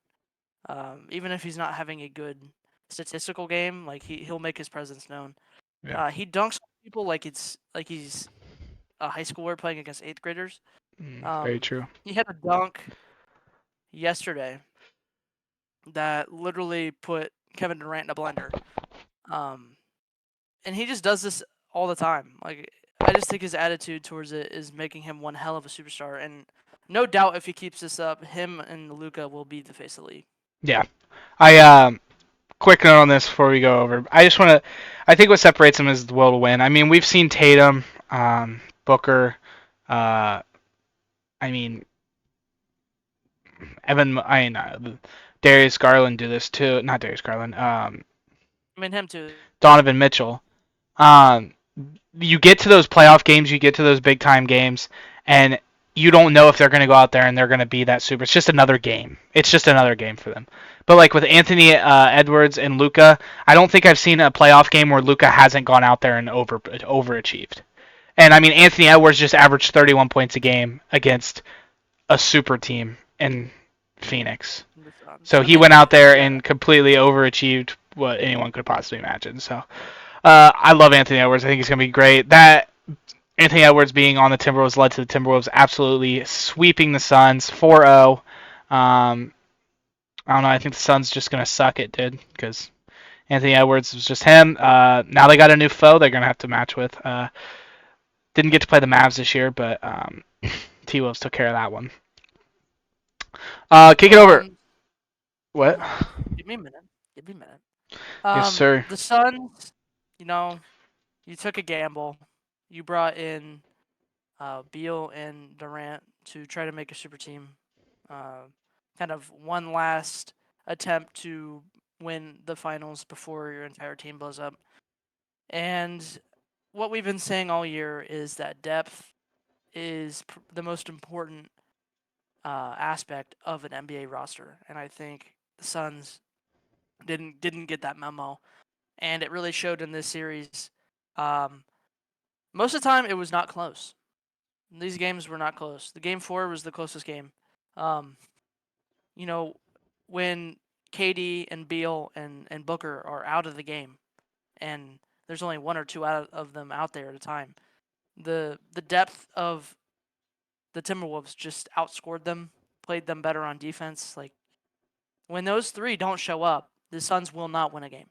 Even if he's not having a good statistical game, like he'll make his presence known. Yeah. He dunks on people like he's a high schooler playing against eighth graders. Very true. He had a dunk yesterday that literally put Kevin Durant in a blender. Um, and he just does this all the time. Like I just think his attitude towards it is making him one hell of a superstar. And no doubt, if he keeps this up, him and Luca will be the face of the league. Yeah. I quick note on this before we go over. I think what separates them is the will to win. I mean, we've seen Tatum, Booker, uh, I mean, Darius Garland do this too. Not Darius Garland. I mean, him too. Donovan Mitchell. Um, you get to those playoff games, you get to those big time games, and you don't know if they're going to go out there and they're going to be that super. It's just another game. It's just another game for them. But like with Anthony Edwards and Luca, I don't think I've seen a playoff game where Luca hasn't gone out there and overachieved. And I mean, Anthony Edwards just averaged 31 points a game against a super team in Phoenix. So I he mean, went out there yeah. and completely overachieved what anyone could possibly imagine. So I love Anthony Edwards. I think he's going to be great. That Anthony Edwards being on the Timberwolves led to the Timberwolves absolutely sweeping the Suns 4-0. I don't know. I think the Suns just going to suck it, dude, because Anthony Edwards was just him. Now they got a new foe they're gonna have to match with. Didn't get to play the Mavs this year, but T Wolves took care of that one. Kick The it over. Suns. What? Uh, Give me a minute. Give me a minute. Yes, sir. The Suns. You know, you took a gamble. You brought in Beal and Durant to try to make a super team. Uh, Kind of one last attempt to win the finals before your entire team blows up. And what we've been saying all year is that depth is the most important aspect of an NBA roster, and I think the Suns didn't get that memo, and it really showed in this series. Um, Most of the time, it was not close. These games were not close. The game four was the closest game. Um, you know, when KD and Beal and Booker are out of the game, and there's only one or two out of them out there at a time, the depth of the Timberwolves just outscored them, played them better on defense. Like when those three don't show up, the Suns will not win a game,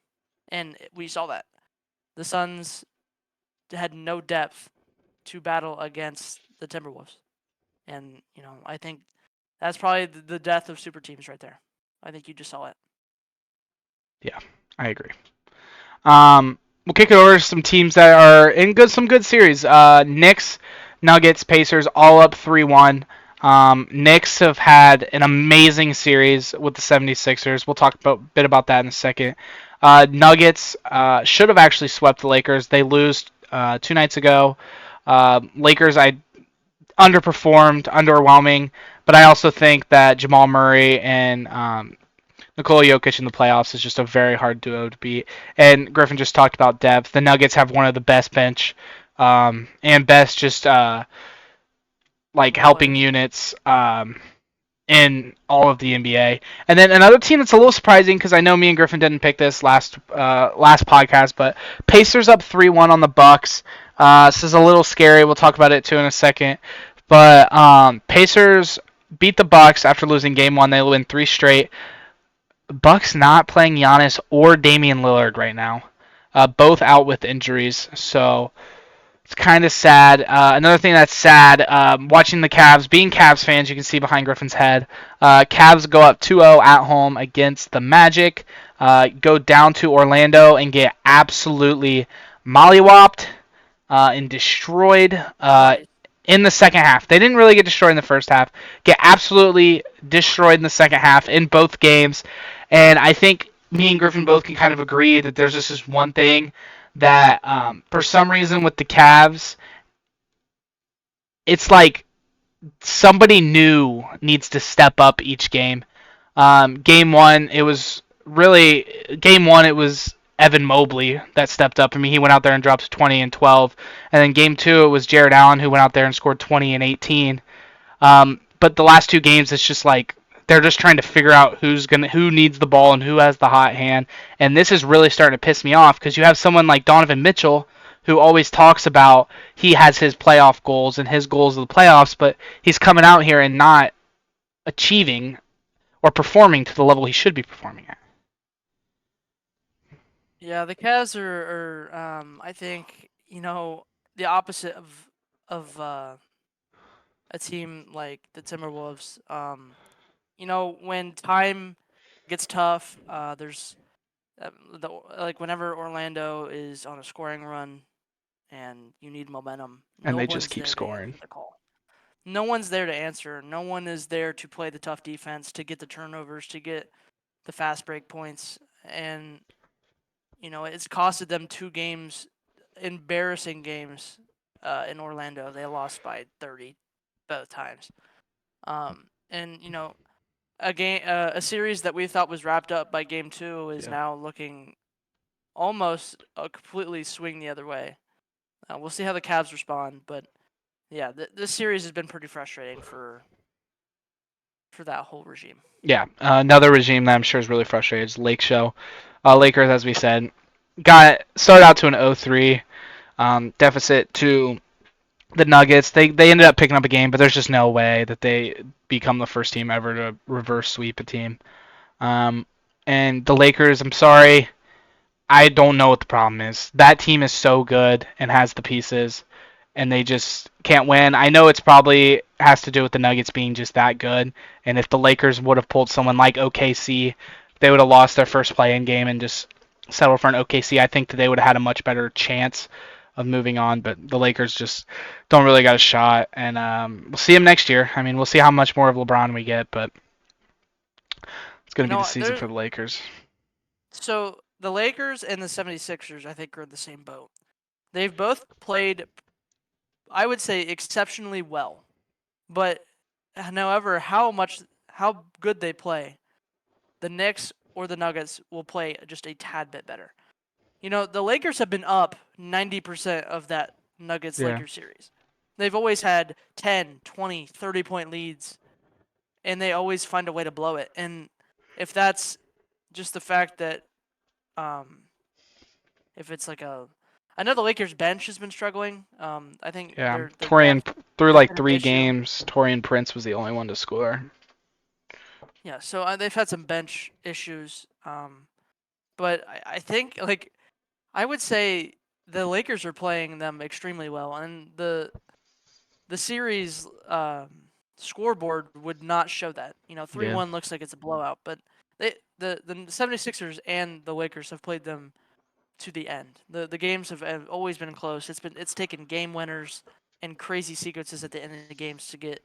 and we saw that. The Suns had no depth to battle against the Timberwolves, and I think that's probably the death of super teams right there. I think you just saw it. Yeah, I agree. We'll kick it over to some teams that are in some good series. Knicks, Nuggets, Pacers, all up 3-1. Knicks have had an amazing series with the 76ers. We'll talk a bit about that in a second. Nuggets should have actually swept the Lakers. They lose 2 nights ago. Lakers, I underwhelming, but I also think that Jamal Murray and Nikola Jokic in the playoffs is just a very hard duo to beat. And Griffin just talked about depth. The Nuggets have one of the best bench and best just like Role helping players. units in all of the NBA. And then another team that's a little surprising because I know me and Griffin didn't pick this last podcast, but Pacers up 3-1 on the Bucks. This is a little scary. We'll talk about it too in a second. But Pacers beat the Bucks after losing game one. They win three straight. Bucks not playing Giannis or Damian Lillard right now. Both out with injuries, so it's kind of sad. Another thing that's sad, watching the Cavs, being Cavs fans, you can see behind Griffin's head. Cavs go up 2-0 at home against the Magic. Go down to Orlando and get absolutely mollywopped and destroyed Twice. in the second half. They didn't really get destroyed in the first half. Get absolutely destroyed in the second half in both games. And I think me and Griffin both can kind of agree that there's just this one thing that for some reason with the Cavs, it's like somebody new needs to step up each game. Game one, it was Evan Mobley that stepped up. I mean, he went out there and dropped 20 and 12. And then game two, it was Jared Allen who went out there and scored 20 and 18. But the last two games, it's just like they're just trying to figure out who needs the ball and who has the hot hand. And this is really starting to piss me off because you have someone like Donovan Mitchell who always talks about he has his playoff goals and his goals of the playoffs, but he's coming out here and not achieving or performing to the level he should be performing at. Yeah, the Cavs I think the opposite of a team like the Timberwolves. When time gets tough, there's like whenever Orlando is on a scoring run and you need momentum, And no they just one's keep there to answer scoring. the call. No one's there to answer. No one is there to play the tough defense, to get the turnovers, to get the fast break points, and it's costed them 2 games, embarrassing games, in Orlando. They lost by 30 both times. And a series that we thought was wrapped up by game two is Yeah. now looking almost completely swing the other way. We'll see how the Cavs respond, but yeah, this series has been pretty frustrating for that whole regime. Yeah, another regime that I'm sure is really frustrated is Lake Show. Lakers, as we said, got started out to an 0-3 deficit to the Nuggets. They ended up picking up a game, but there's just no way that they become the first team ever to reverse sweep a team. Um, and the Lakers, I'm sorry, I don't know what the problem is. That team is so good and has the pieces, and they just can't win. I know it's probably has to do with the Nuggets being just that good, and if the Lakers would have pulled someone like OKC, they would have lost their first play-in game and just settled for an OKC. I think that they would have had a much better chance of moving on, but the Lakers just don't really got a shot, and we'll see them next year. I mean, we'll see how much more of LeBron we get, but it's going You to be the know, season there. for the Lakers. So the Lakers and the 76ers, I think, are in the same boat. They've both played, I would say, exceptionally well. But however, how good they play, the Knicks or the Nuggets will play just a tad bit better. You know, the Lakers have been up 90% of that Nuggets Yeah, Lakers series. They've always had 10, 20, 30 point leads, and they always find a way to blow it. And if that's just the fact that, um, if it's like a, I know the Lakers bench has been struggling. I think yeah. their Torian depth through has like been an three issue. games, Torian Prince was the only one to score. Yeah, so they've had some bench issues. But I think like I would say the Lakers are playing them extremely well, and the series scoreboard would not show that. You know, three Yeah, one looks like it's a blowout, but the 76ers and the Lakers have played them to the end. The games have always been close. It's taken game winners and crazy sequences at the end of the games to get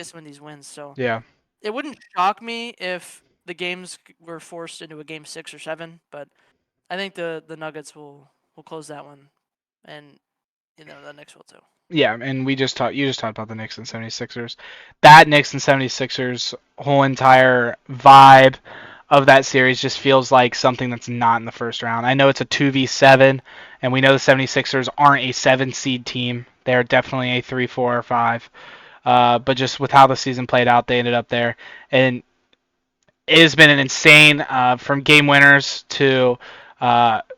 some of these wins. So yeah, it wouldn't shock me if the games were forced into a game 6 or 7, but I think the Nuggets will close that one, and the Knicks will too. yeah. And we just talked. You just talked about the Knicks and 76ers. That Knicks and 76ers whole entire vibe of that series just feels like something that's not in the first round. I know it's a 2v7, and we know the 76ers aren't a 7 seed team. They're definitely a 3, 4, or 5. But just with how the season played out, they ended up there. And it has been an insane from game winners to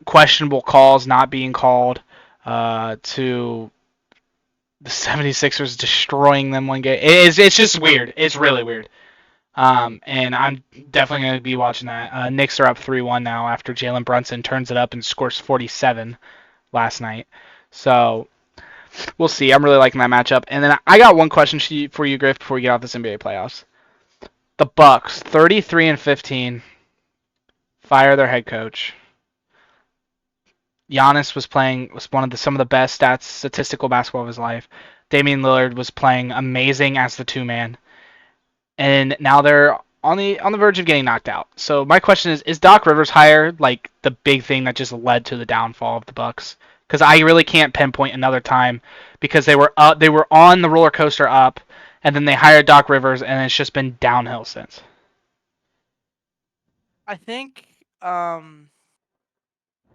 questionable calls not being called to the 76ers destroying them one game. It's just weird. It's really weird. And I'm definitely going to be watching that. Knicks are up 3-1 now after Jalen Brunson turns it up and scores 47 last night. So we'll see. I'm really liking that matchup. And then I got one question for you, Griff, before we get off this NBA playoffs. The Bucks, 33-15, fire their head coach. Giannis was one of some of the best statistical basketball of his life. Damian Lillard was playing amazing as the two man, and now they're on the verge of getting knocked out. So my question is Doc Rivers hired like the big thing that just led to the downfall of the Bucks? Because I really can't pinpoint another time because they were on the roller coaster up, and then they hired Doc Rivers, and it's just been downhill since. I think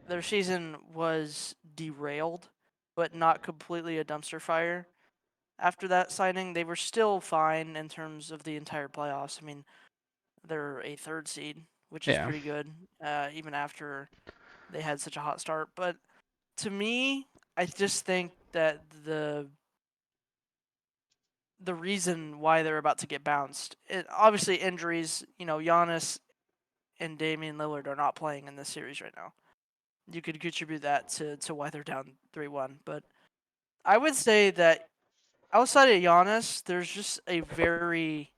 their season was derailed, but not completely a dumpster fire. After that signing, they were still fine in terms of the entire playoffs. I mean, they're a third seed, which is Yeah, pretty good, even after they had such a hot start. But to me, I just think that the reason why they're about to get bounced, obviously injuries. You know, Giannis and Damian Lillard are not playing in this series right now. You could contribute that to why they're down 3-1. But I would say that outside of Giannis, there's just a very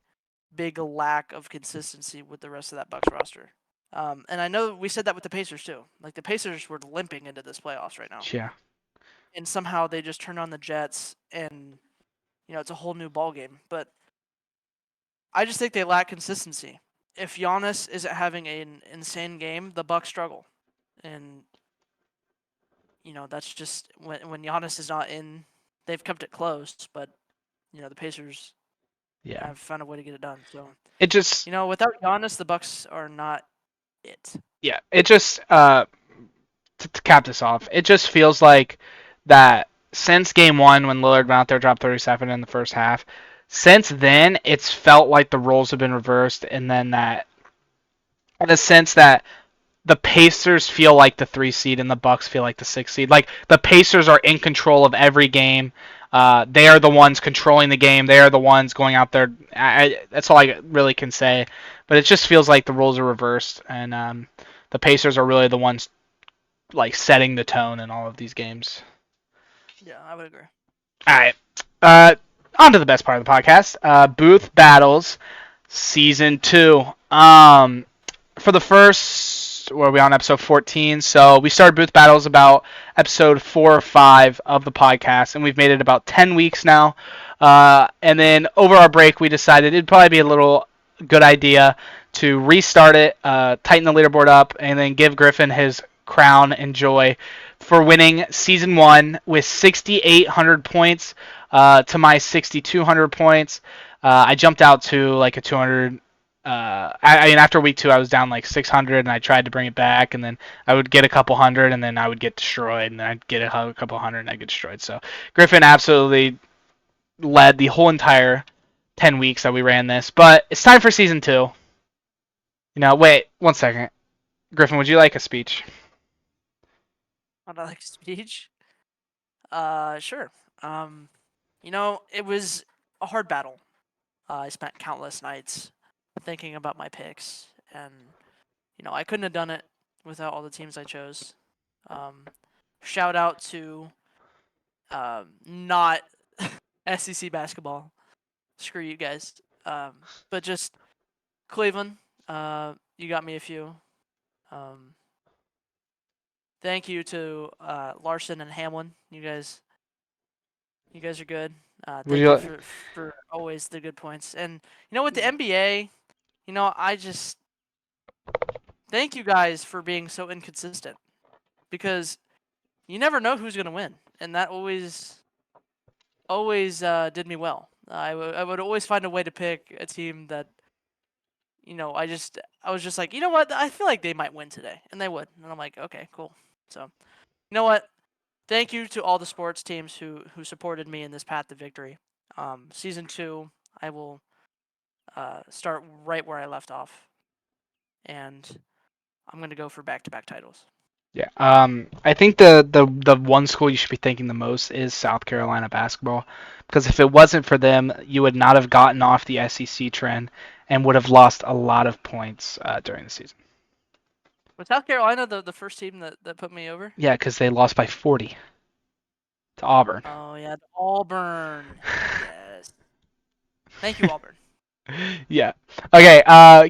big lack of consistency with the rest of that Bucks roster. And I know we said that with the Pacers too. Like the Pacers were limping into this playoffs right now, yeah, and somehow they just turned on the Jets, and it's a whole new ball game. But I just think they lack consistency. If Giannis isn't having an insane game, the Bucks struggle, and that's just when Giannis is not in, they've kept it close, but the Pacers yeah. have found a way to get it done. So It just without Giannis, the Bucks are not it. yeah. It just to cap this off, it just feels like that since game one when Lillard went out there dropped 37 in the first half. Since then, it's felt like the roles have been reversed, and then that in the sense that the Pacers feel like the 3 seed and the Bucks feel like the 6 seed. Like the Pacers are in control of every game. They are the ones controlling the game. They are the ones going out there. That's all I really can say. But it just feels like the roles are reversed, and the Pacers are really the ones like setting the tone in all of these games. Yeah, I would agree. All right. Uh, On to the best part of the podcast. Booth Battles Season 2. For the first, where are we on episode 14? So we started Booth Battles about episode 4 or 5 of the podcast, and we've made it about 10 weeks now. And then over our break, we decided it'd probably be a little good idea to restart it, tighten the leaderboard up, and then give Griffin his crown and joy for winning season 1 with 6,800 points to my 6,200 points. I jumped out to like a 200. I mean, after week 2, I was down like 600, and I tried to bring it back, and then I would get a couple hundred, and then I would get destroyed, and then I'd get a couple hundred, and I'd get destroyed. So Griffin absolutely led the whole entire 10 weeks that we ran this. But it's time for season 2. Wait 1 second. Griffin, would you like a speech? Would I like speech? Sure. Um, it was a hard battle. I spent countless nights thinking about my picks, and I couldn't have done it without all the teams I chose. Um, Shout out to not SEC basketball. Screw you guys. But just Cleveland. You got me a few. Um, Thank you to Larson and Hamlin. You guys are good. Would Thank you? you for always the good points. And with the NBA, I just thank you guys for being so inconsistent because you never know who's gonna win, and that always did me well. I would always find a way to pick a team that I was just like, you know what, I feel like they might win today, and they would, and I'm like, okay, cool. So what? Thank you to all the sports teams who supported me in this path to victory. Season 2, I will start right where I left off, and I'm gonna go for back-to-back titles. Yeah. I think the one school you should be thanking the most is South Carolina basketball, because if it wasn't for them, you would not have gotten off the SEC trend and would have lost a lot of points during the season. Was South Carolina the first team that put me over? Yeah, because they lost by 40 to Auburn. Oh yeah, Auburn. Yes. Thank you, Auburn. Yeah. Okay.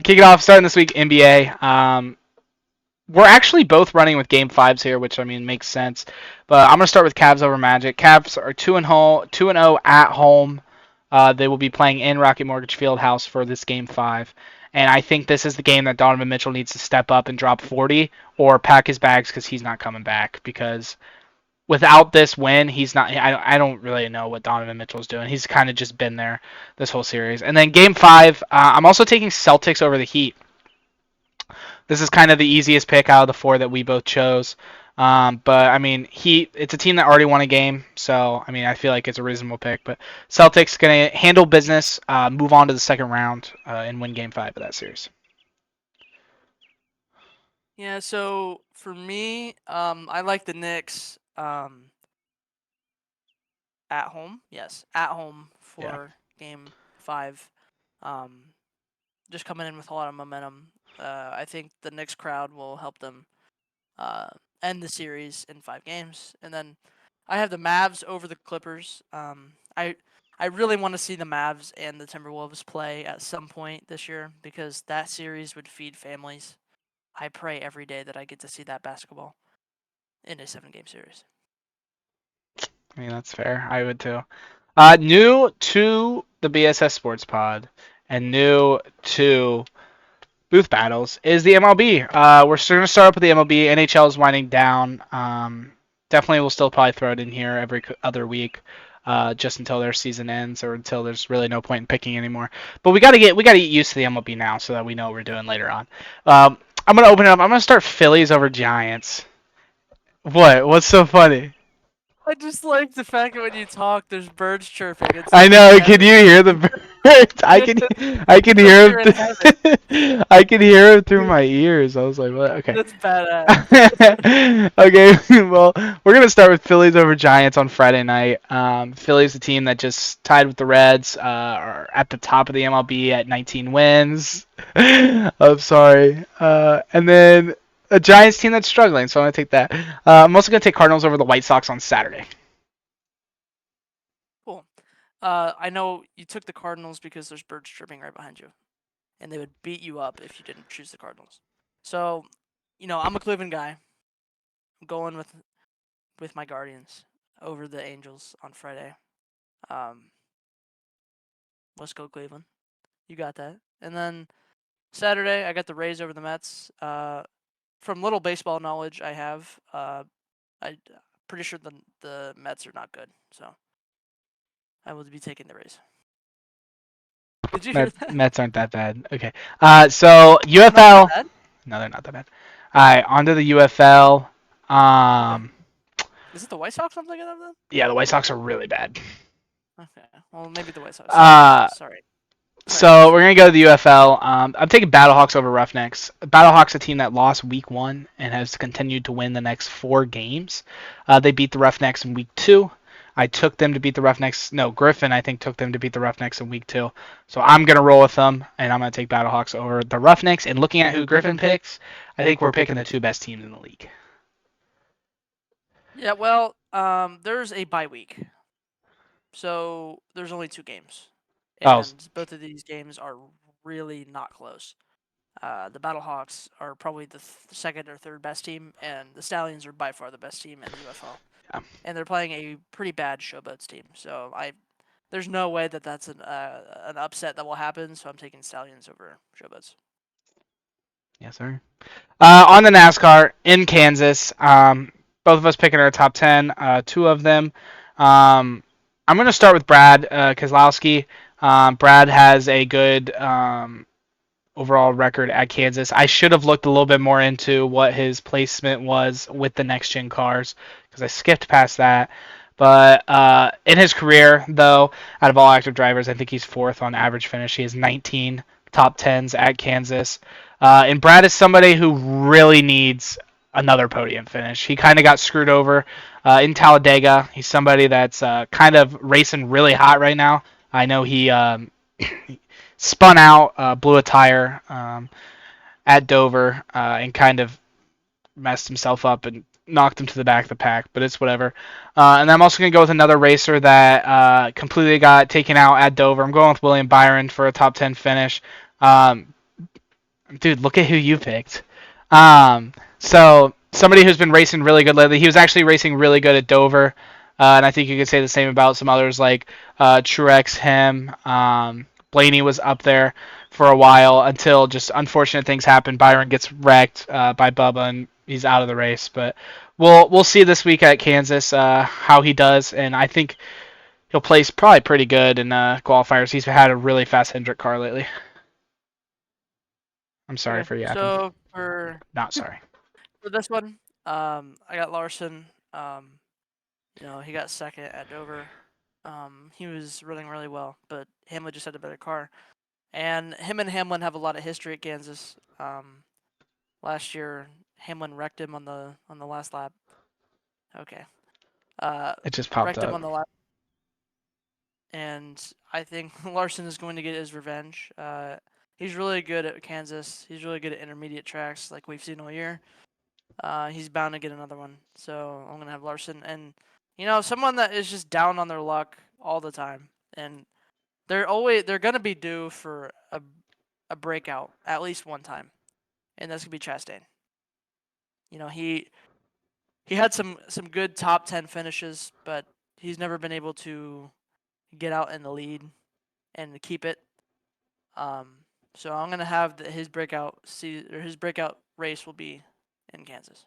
Kick it off. Starting this week, NBA. We're actually both running with game fives here, which I mean makes sense. But I'm gonna start with Cavs over Magic. Cavs are 2-0 at home. They will be playing in Rocket Mortgage Fieldhouse for this game 5. And I think this is the game that Donovan Mitchell needs to step up and drop 40 or pack his bags because he's not coming back. Because without this win, he's not. I don't really know what Donovan Mitchell's doing. He's kind of just been there this whole series. And then game 5, I'm also taking Celtics over the Heat. This is kind of the easiest pick out of the 4 that we both chose. But I mean, it's a team that already won a game, so I mean, I feel like it's a reasonable pick. But Celtics gonna handle business, move on to the second round, and win Game 5 of that series. Yeah. So for me, I like the Knicks. At home, yes, at home Yeah. for game 5. Um, just coming in with a lot of momentum. I think the Knicks crowd will help them uh, end the series in 5 games. And then I have the Mavs over the Clippers. I really want to see the Mavs and the Timberwolves play at some point this year because that series would feed families. I pray every day that I get to see that basketball in a 7-game series. I mean, that's fair. I would too. New to the BSS Sports Pod and new to Booth Battles is the MLB. We're going to start up with the MLB. NHL is winding down. Definitely, we'll still probably throw it in here every other week, just until their season ends or until there's really no point in picking anymore. But we got to get used to the MLB now so that we know what we're doing later on. I'm going to open it up. I'm going to start Phillies over Giants. What? What's so funny? I just like the fact that when you talk, there's birds chirping. It's I like you're in know. Can heaven. you hear the birds? I can It's like hear you're in heaven. him. I can hear him through my ears. I was like, what? Okay. That's badass. Okay. Well, we're gonna start with Phillies over Giants on Friday night. Phillies, the team that just tied with the Reds, are at the top of the MLB at 19 wins. I'm sorry. And then a Giants team that's struggling, so I'm gonna take that. I'm also gonna take Cardinals over the White Sox on Saturday. Cool. I know you took the Cardinals because there's birds chirping right behind you, and they would beat you up if you didn't choose the Cardinals. So, I'm a Cleveland guy. I'm going with my Guardians over the Angels on Friday. Um, let's go Cleveland. You got that. And then Saturday, I got the Rays over the Mets. From little baseball knowledge I have, I'm pretty sure the Mets are not good, so I will be taking the Rays. Did you hear that? Mets aren't that bad. Okay. So They're not that UFL. bad. No, they're not that bad. All right, on to the UFL. Okay. Um, Is it the White Sox I'm thinking of then? yeah, the White Sox are really bad. Okay. Well, maybe the White Sox. Sorry. Uh, Sorry. Sorry, So Mets. we're gonna go to the UFL. I'm taking Battlehawks over Roughnecks. Battlehawks a team that lost week 1 and has continued to win the next 4 games. They beat the Roughnecks in week 2. I took them to beat the Roughnecks. No, Griffin I think took them to beat the Roughnecks in week 2. So I'm gonna roll with them, and I'm gonna take Battlehawks over the Roughnecks. And looking at who Griffin picks, I think we're picking the 2 best teams in the league. Yeah, well, there's a bye week. So there's only 2 games. Oh, And both of these games are really not close. The Battlehawks are probably the second or third best team, and the Stallions are by far the best team in the UFL. yeah. And they're playing a pretty bad Showboats team. So there's no way that that's an upset that will happen. So I'm taking Stallions over Showboats. Yes, sir. On the NASCAR in Kansas, both of us picking our top 10, 2 of them. I'm going to start with Brad Keselowski. Brad has a good overall record at Kansas. I should have looked a little bit more into what his placement was with the next gen cars because I skipped past that. But in his career, though, out of all active drivers, I think he's 4th on average finish. He has 19 top 10s at Kansas. And Brad is somebody who really needs another podium finish. He kind of got screwed over in Talladega. He's somebody that's kind of racing really hot right now. I know he spun out, blew a tire at Dover, and kind of messed himself up and knocked him to the back of the pack, but it's whatever. And I'm also going to go with another racer that completely got taken out at Dover. I'm going with William Byron for a top 10 finish. Um, Dude, look at who you picked. So somebody who's been racing really good lately. He was actually racing really good at Dover, and I think you could say the same about some others like Truex, him. Blaney was up there for a while until just unfortunate things happened. Byron gets wrecked by Bubba, and he's out of the race. But we'll see this week at Kansas how he does, and I think he'll place probably pretty good in qualifiers. He's had a really fast Hendrick car lately. I'm sorry Okay. for yapping. So Not sorry. for this one, I got Larson. He got second at Dover. He was running really well, but Hamlin just had a better car. And him and Hamlin have a lot of history at Kansas. Last year, Hamlin wrecked him on the last lap. Okay. It just popped Wrecked him up. on the lap, and I think Larson is going to get his revenge. He's really good at Kansas. He's really good at intermediate tracks, like we've seen all year. He's bound to get another one. So I'm gonna have Larson, and someone that is just down on their luck all the time, and they're gonna be due for a breakout at least one time, and that's gonna be Chastain. He had some good top 10 finishes, but he's never been able to get out in the lead and keep it. So I'm gonna have his breakout race will be in Kansas.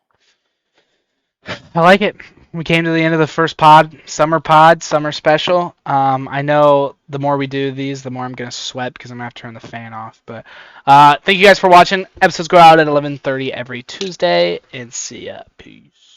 I like it. We came to the end of the first summer special. I know the more we do these, the more I'm gonna sweat because I'm gonna have to turn the fan off. But thank you guys for watching. Episodes go out at 11:30 every Tuesday, and see ya. Peace.